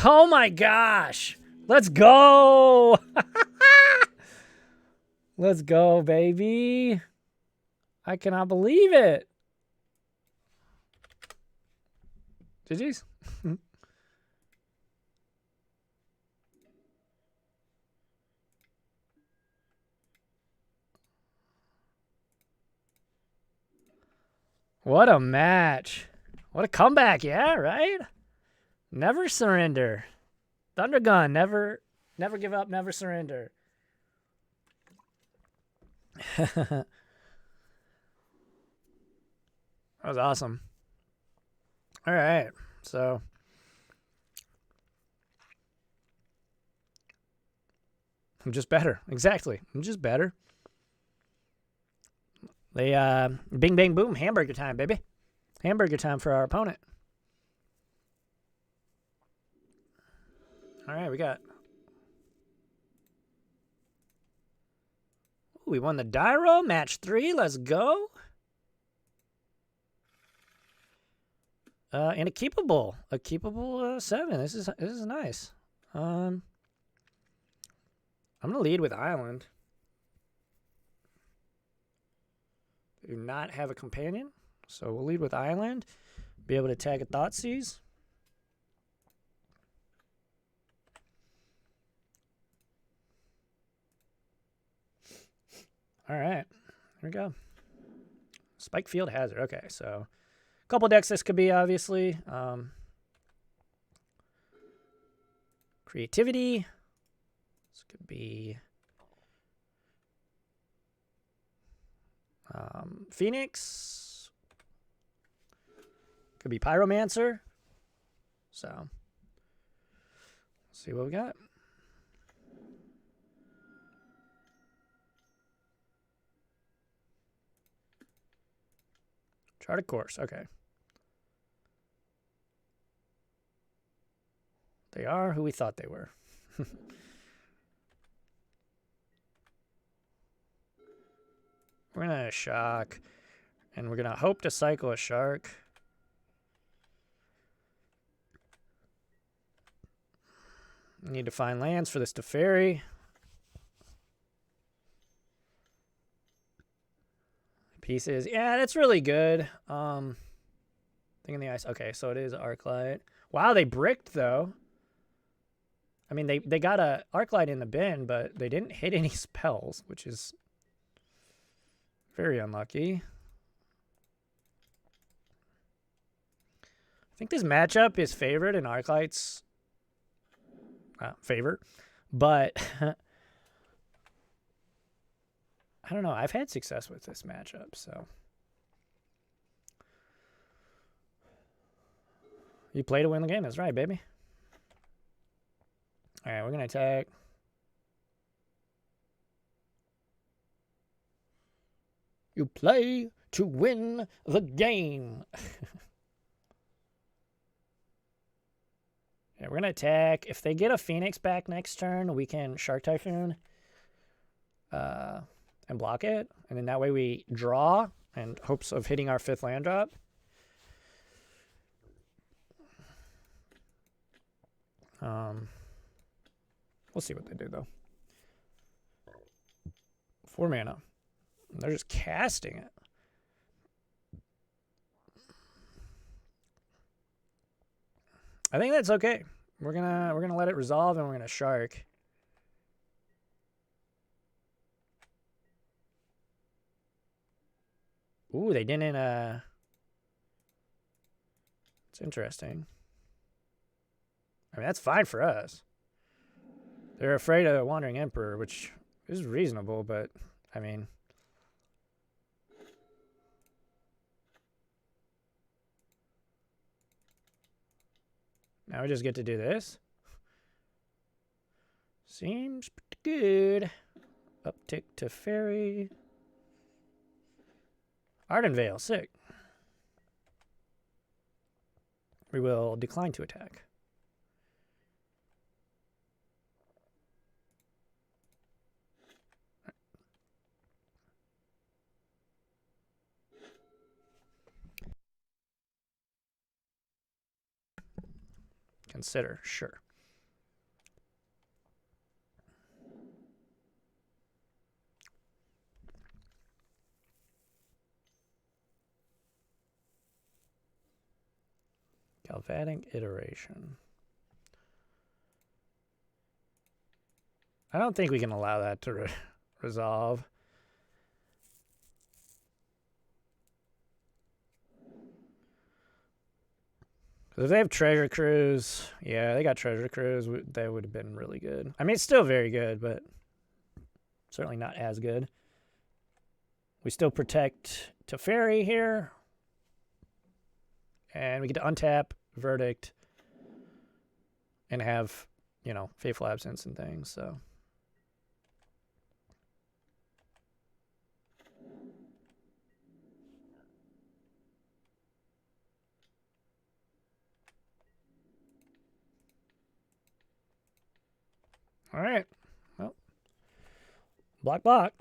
Oh my gosh. Let's go. Let's go, baby. I cannot believe it. GG's. What a match. What a comeback, yeah, right? Never surrender. Thundergun, never give up, never surrender. That was awesome. All right, so I'm just better. Exactly. I'm just better. They bing bang boom, hamburger time, baby. Hamburger time for our opponent. All right, we got. Ooh, we won the Dyro match 3. Let's go. And a keepable 7. This is nice. I'm gonna lead with Island. Do not have a companion, so we'll lead with Island. Be able to tag a Thoughtseize. All right, here we go. Spike Field Hazard. Okay, so a couple decks this could be, obviously. Creativity. This could be Phoenix. Could be Pyromancer. So, let's see what we got. Chart a course. Okay. They are who we thought they were. We're going to shock, and we're going to hope to cycle a shark. We need to find lands for this Teferi. Pieces. Yeah, that's really good. Thing in the ice. Okay, so it is Arclight. Wow, they bricked, though. I mean, they got a Arclight in the bin, but they didn't hit any spells, which is very unlucky. I think this matchup is favored in Arclight's favor, but I don't know. I've had success with this matchup, so. You play to win the game. That's right, baby. All right, we're going to attack. You play to win the game. Yeah, we're going to attack. If they get a Phoenix back next turn, we can Shark Typhoon and block it. And then that way we draw and hopes of hitting our 5th land drop. We'll see what they do, though. 4 mana. They're just casting it. I think that's okay. We're gonna let it resolve, and we're gonna shark. Ooh, they didn't. It's interesting. I mean, that's fine for us. They're afraid of Wandering Emperor, which is reasonable, but I mean. Now we just get to do this. Seems pretty good. Uptick to Fairy. Ardenvale, sick. We will decline to attack. Consider, sure. of adding iteration. I don't think we can allow that to resolve. If they have treasure cruise, yeah, they got treasure cruise, that would have been really good. I mean, it's still very good, but certainly not as good. We still protect Teferi here. And we get to untap Verdict and have, you know, Fateful Absence and things, so. All right. Well, block.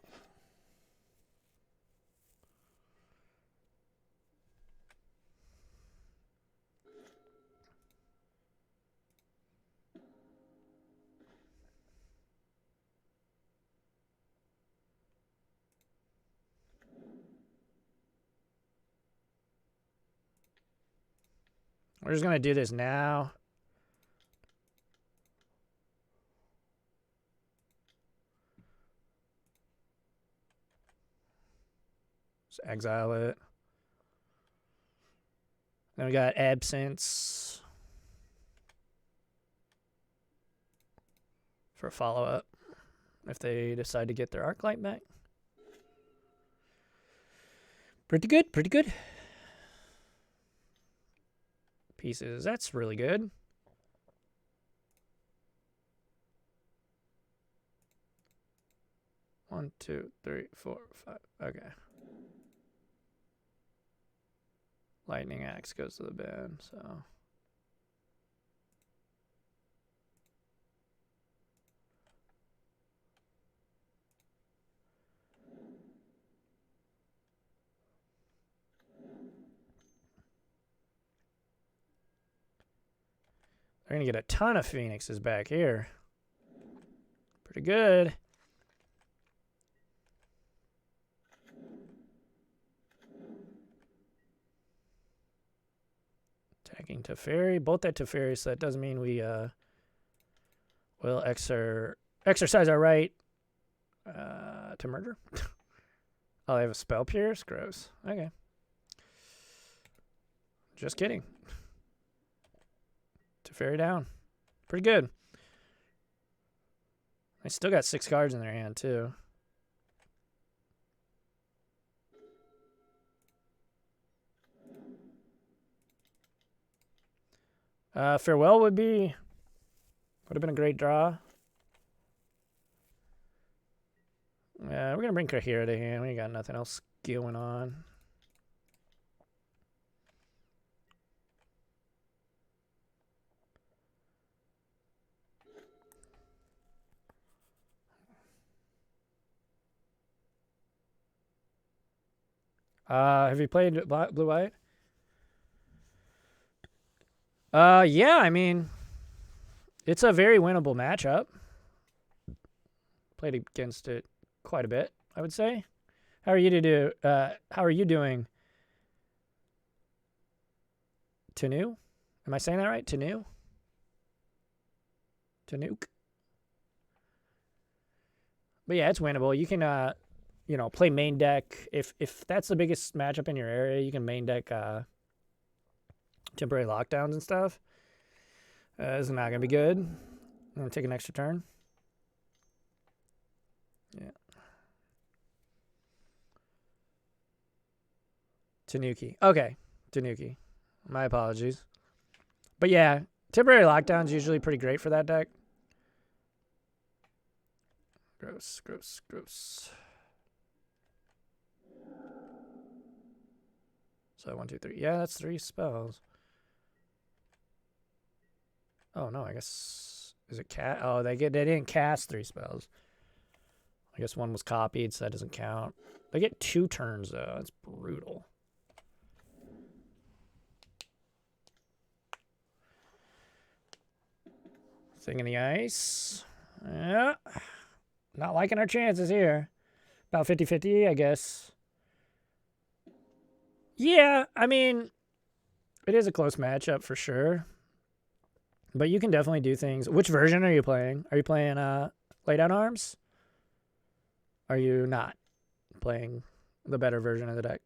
We're just going to do this now. Just exile it. Then we got Absence for a follow-up if they decide to get their Arclight back. Pretty good, pretty good. Pieces, that's really good. One, two, three, four, five. Okay. Lightning Axe goes to the bin, so. They're going to get a ton of Phoenixes back here. Pretty good. Attacking Teferi. Both at Teferi, so that doesn't mean we will exercise our right to murder. Oh, they have a Spell Pierce? Gross. Okay. Just kidding. Teferi down. Pretty good. They still got 6 cards in their hand, too. Farewell would have been a great draw. We're going to bring Kahira to hand. We ain't got nothing else going on. Have you played Blue-White? Yeah, I mean, it's a very winnable matchup. Played against it quite a bit, I would say. How are you doing? Tanu? Am I saying that right? Tanu? Tanuk? But yeah, it's winnable. You can you know, play main deck. If that's the biggest matchup in your area, you can main deck temporary lockdowns and stuff. This is not going to be good. I'm going to take an extra turn. Yeah. Tanuki. Okay. Tanuki. My apologies. But yeah, temporary lockdown's usually pretty great for that deck. Gross, gross, gross. So 1, 2, 3. Yeah, that's 3 spells. Oh no, I guess is it cat? Oh, they didn't cast 3 spells. I guess one was copied, so that doesn't count. They get 2 turns though. That's brutal. Thing in the ice. Yeah. Not liking our chances here. About 50-50, I guess. Yeah, I mean, It is a close matchup for sure. But you can definitely do things. Which version are you playing? Are you playing Lay Down Arms? Are you not playing the better version of the deck?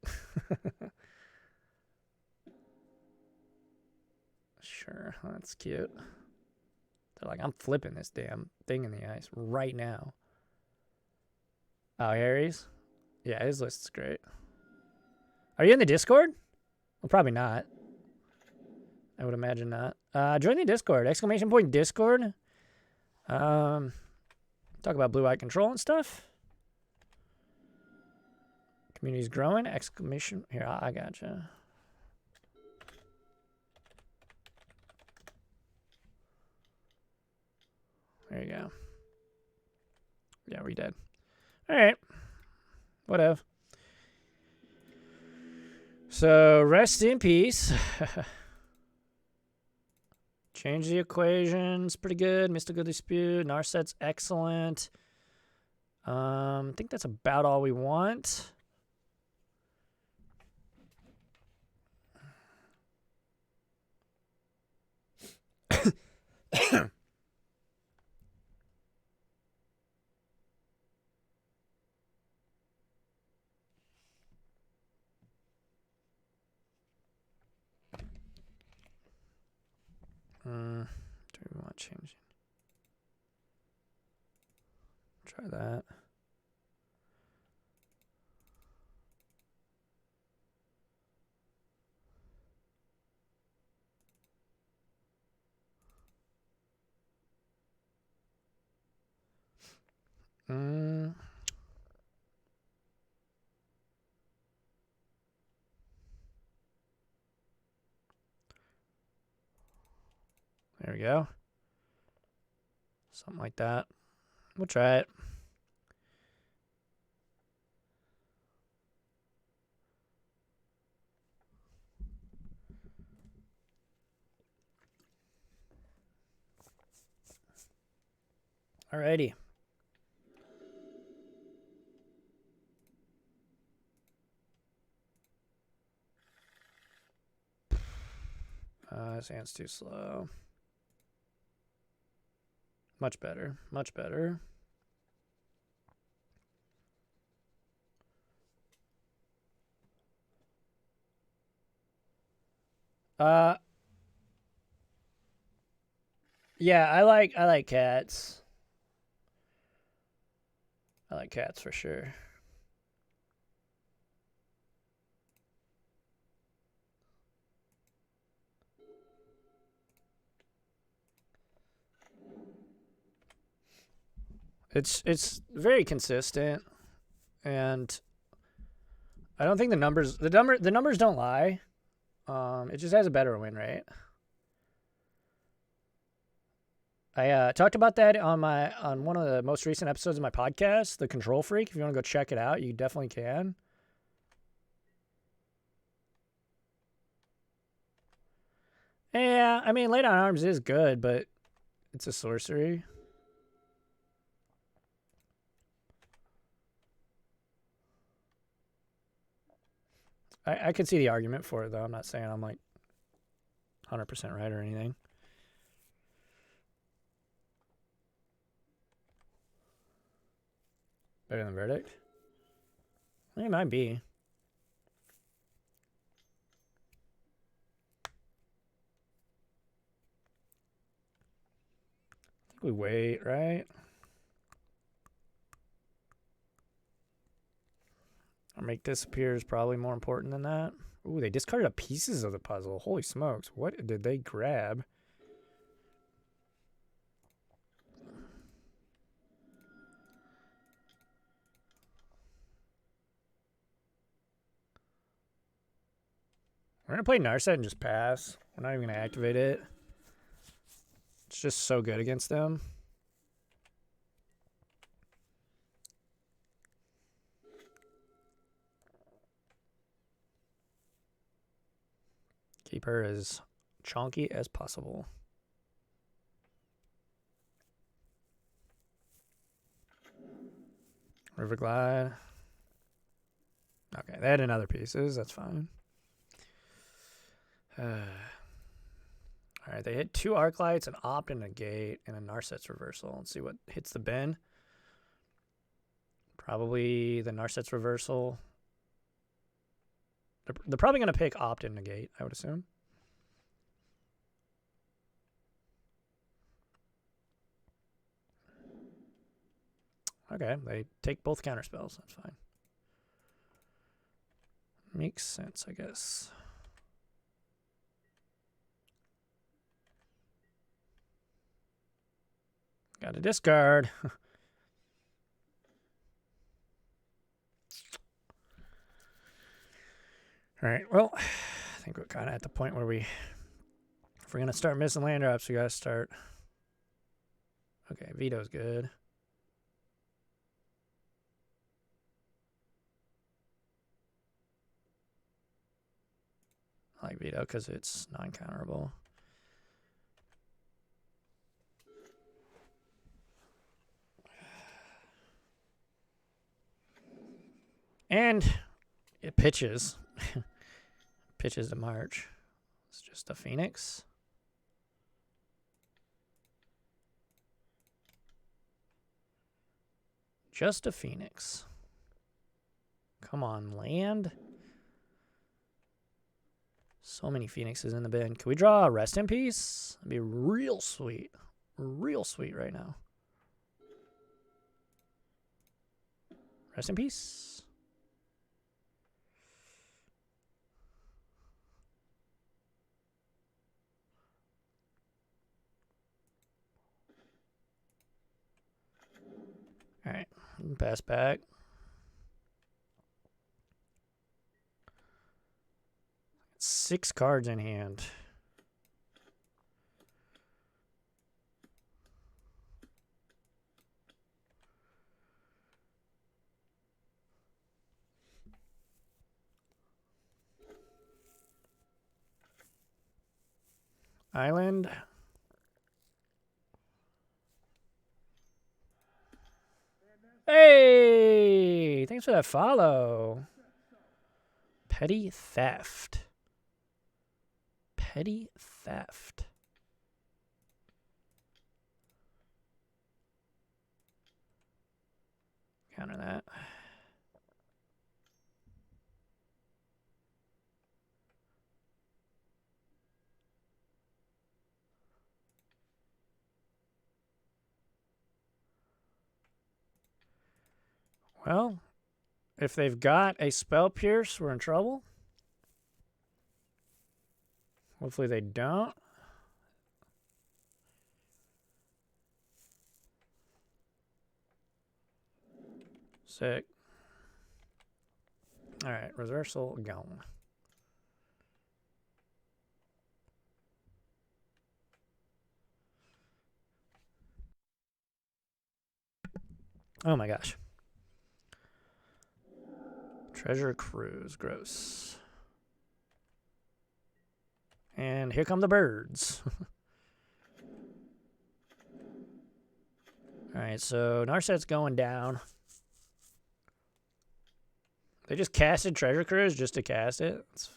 Sure, that's cute. They're like, I'm flipping this damn thing in the ice right now. Oh, Harry's? Yeah, his list is great. Are you in the Discord? Well, probably not. I would imagine not. Join the Discord. Exclamation point Discord. Talk about blue-eye control and stuff. Community's growing. Exclamation. Here, I gotcha. There you go. Yeah, we did. All right. Whatever. So, rest in peace. Change the equations. Pretty good. Mystical Dispute. Narset's excellent. I think that's about all we want. Do we want to change it? Try that. There we go. Something like that. We'll try it. Alrighty. This hand's too slow. Much better. Much better. Yeah, I like cats. I like cats for sure. It's very consistent, and I don't think the numbers don't lie. It just has a better win rate. I talked about that on one of the most recent episodes of my podcast, The Control Freak. If you want to go check it out, you definitely can. Yeah, I mean, Lay Down Arms is good, but it's a sorcery. I could see the argument for it, though. I'm not saying I'm like 100% right or anything. Better than Verdict? It might be. I think we wait, right? Or make disappear is probably more important than that. Ooh, they discarded up pieces of the puzzle. Holy smokes. What did they grab? We're going to play Narset and just pass. We're not even going to activate it. It's just so good against them. Keep her as chonky as possible. Riverglide. Okay, they had in other pieces. That's fine. All right, they hit 2 arc lights, an opt and a gate, and a Narset's reversal. Let's see what hits the bin. Probably the Narset's reversal. They're probably going to pick opt and negate, I would assume. Okay, they take both counterspells. That's fine. Makes sense, I guess. Got to discard. All right, well, I think we're kind of at the point where if we're going to start missing land drops, we got to start. Okay, veto's good. I like veto because it's non-counterable. And it pitches. Pitches to March. It's just a Phoenix. Just a Phoenix. Come on, land. So many Phoenixes in the bin. Can we draw a Rest in Peace? That'd be real sweet. Real sweet right now. Rest in Peace. All right, pass back. Six cards in hand. Island. Hey, thanks for that follow. Petty theft. Petty theft. Counter that. Well, if they've got a Spell Pierce, we're in trouble. Hopefully they don't. Sick. All right, reversal gone. Oh my gosh. Treasure Cruise, gross. And here come the birds. All right, so Narset's going down. They just casted Treasure Cruise just to cast it. It's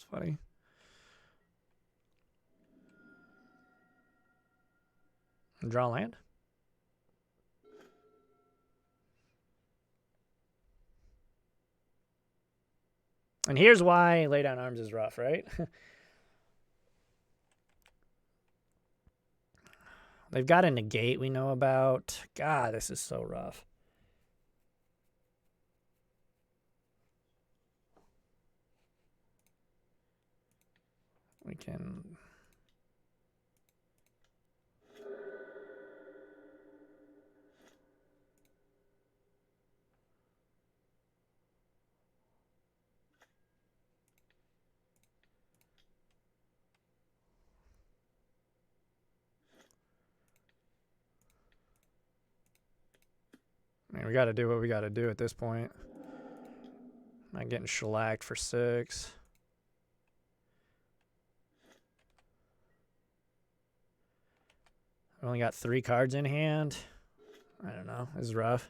funny. Draw land. And here's why Lay Down Arms is rough, right? They've got a negate we know about. God, this is so rough. We can... I mean, we got to do what we got to do at this point. Not getting shellacked for 6. We only got 3 cards in hand. I don't know. This is rough.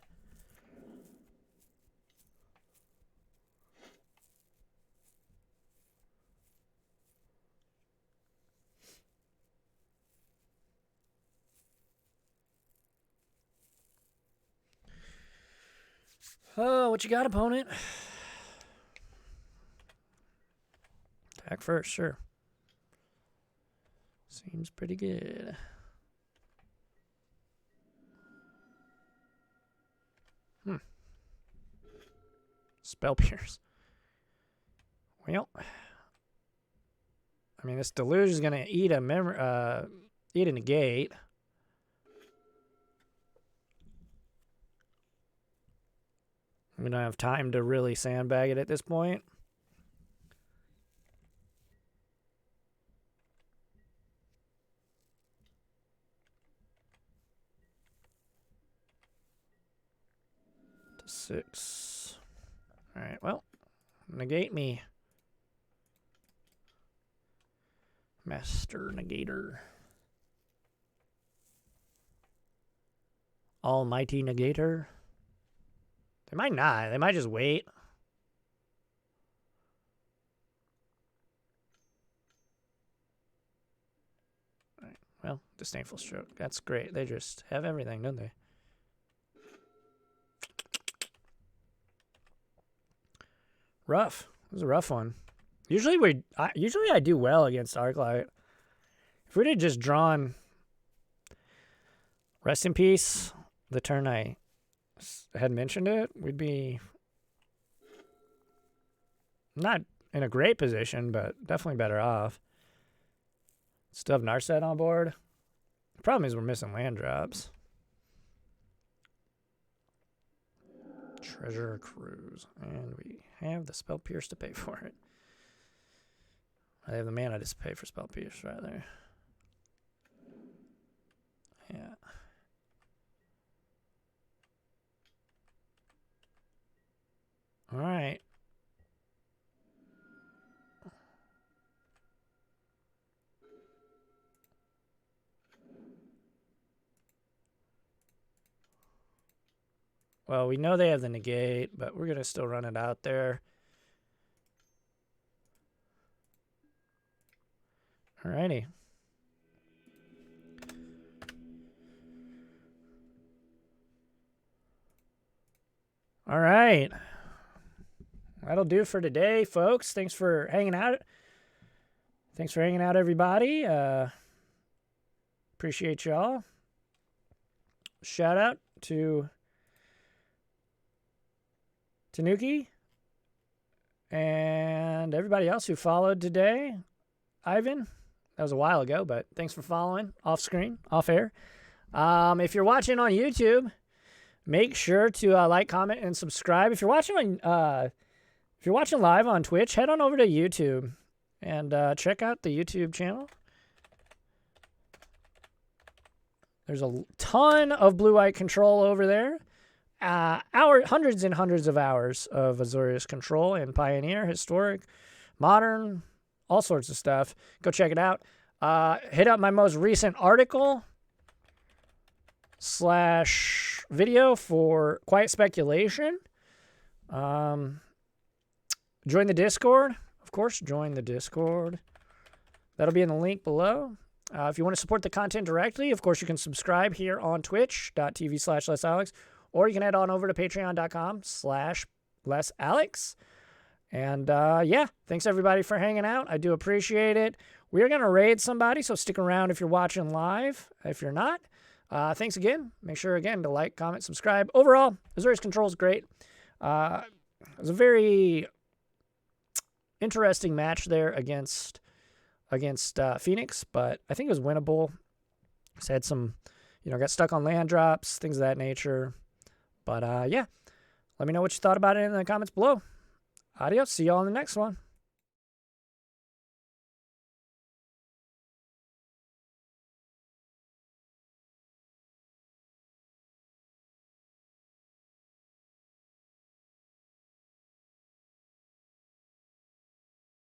Oh, what you got, opponent? Attack first, sure. Seems pretty good. Spell Pierce. Well, I mean, this Deluge is gonna eat a eat a negate. We don't have time to really sandbag it at this point. To 6. All right, well, negate me. Master Negator. Almighty Negator. They might not. They might just wait. All right, well, Disdainful Stroke. That's great. They just have everything, don't they? Rough. It was a rough one. Usually I do well against Arclight. If we'd have just drawn Rest in Peace the turn I had mentioned it, we'd be not in a great position, but definitely better off. Still have Narset on board. The problem is we're missing land drops. Treasure Cruise. And we have the Spell Pierce to pay for it. I have the mana to pay for Spell Pierce rather. Yeah. All right. Well, we know they have the negate, but we're going to still run it out there. Alrighty. All right. That'll do for today, folks. Thanks for hanging out. Thanks for hanging out, everybody. Appreciate y'all. Shout out to Tanuki and everybody else who followed today. Ivan, that was a while ago, but thanks for following off screen, off air. If you're watching on YouTube, make sure to like, comment, and subscribe. If you're watching live on Twitch, head on over to YouTube and check out the YouTube channel. There's a ton of blue-white control over there. Hundreds and hundreds of hours of Azorius Control and Pioneer, historic, modern, all sorts of stuff. Go check it out. Hit up my most recent article / video for Quiet Speculation. Join the Discord. Of course, join the Discord. That'll be in the link below. If you want to support the content directly, of course, you can subscribe here on twitch.tv/lessalex, or you can head on over to patreon.com/lessalex. And yeah, thanks everybody for hanging out. I do appreciate it. We're going to raid somebody, so stick around if you're watching live. If you're not, thanks again. Make sure, again, to like, comment, subscribe. Overall, Azorius Control is great. It was a very interesting match there against Phoenix, but I think it was winnable. Just had some, got stuck on land drops, things of that nature. But yeah, let me know what you thought about it in the comments below. Adios. See y'all in the next one.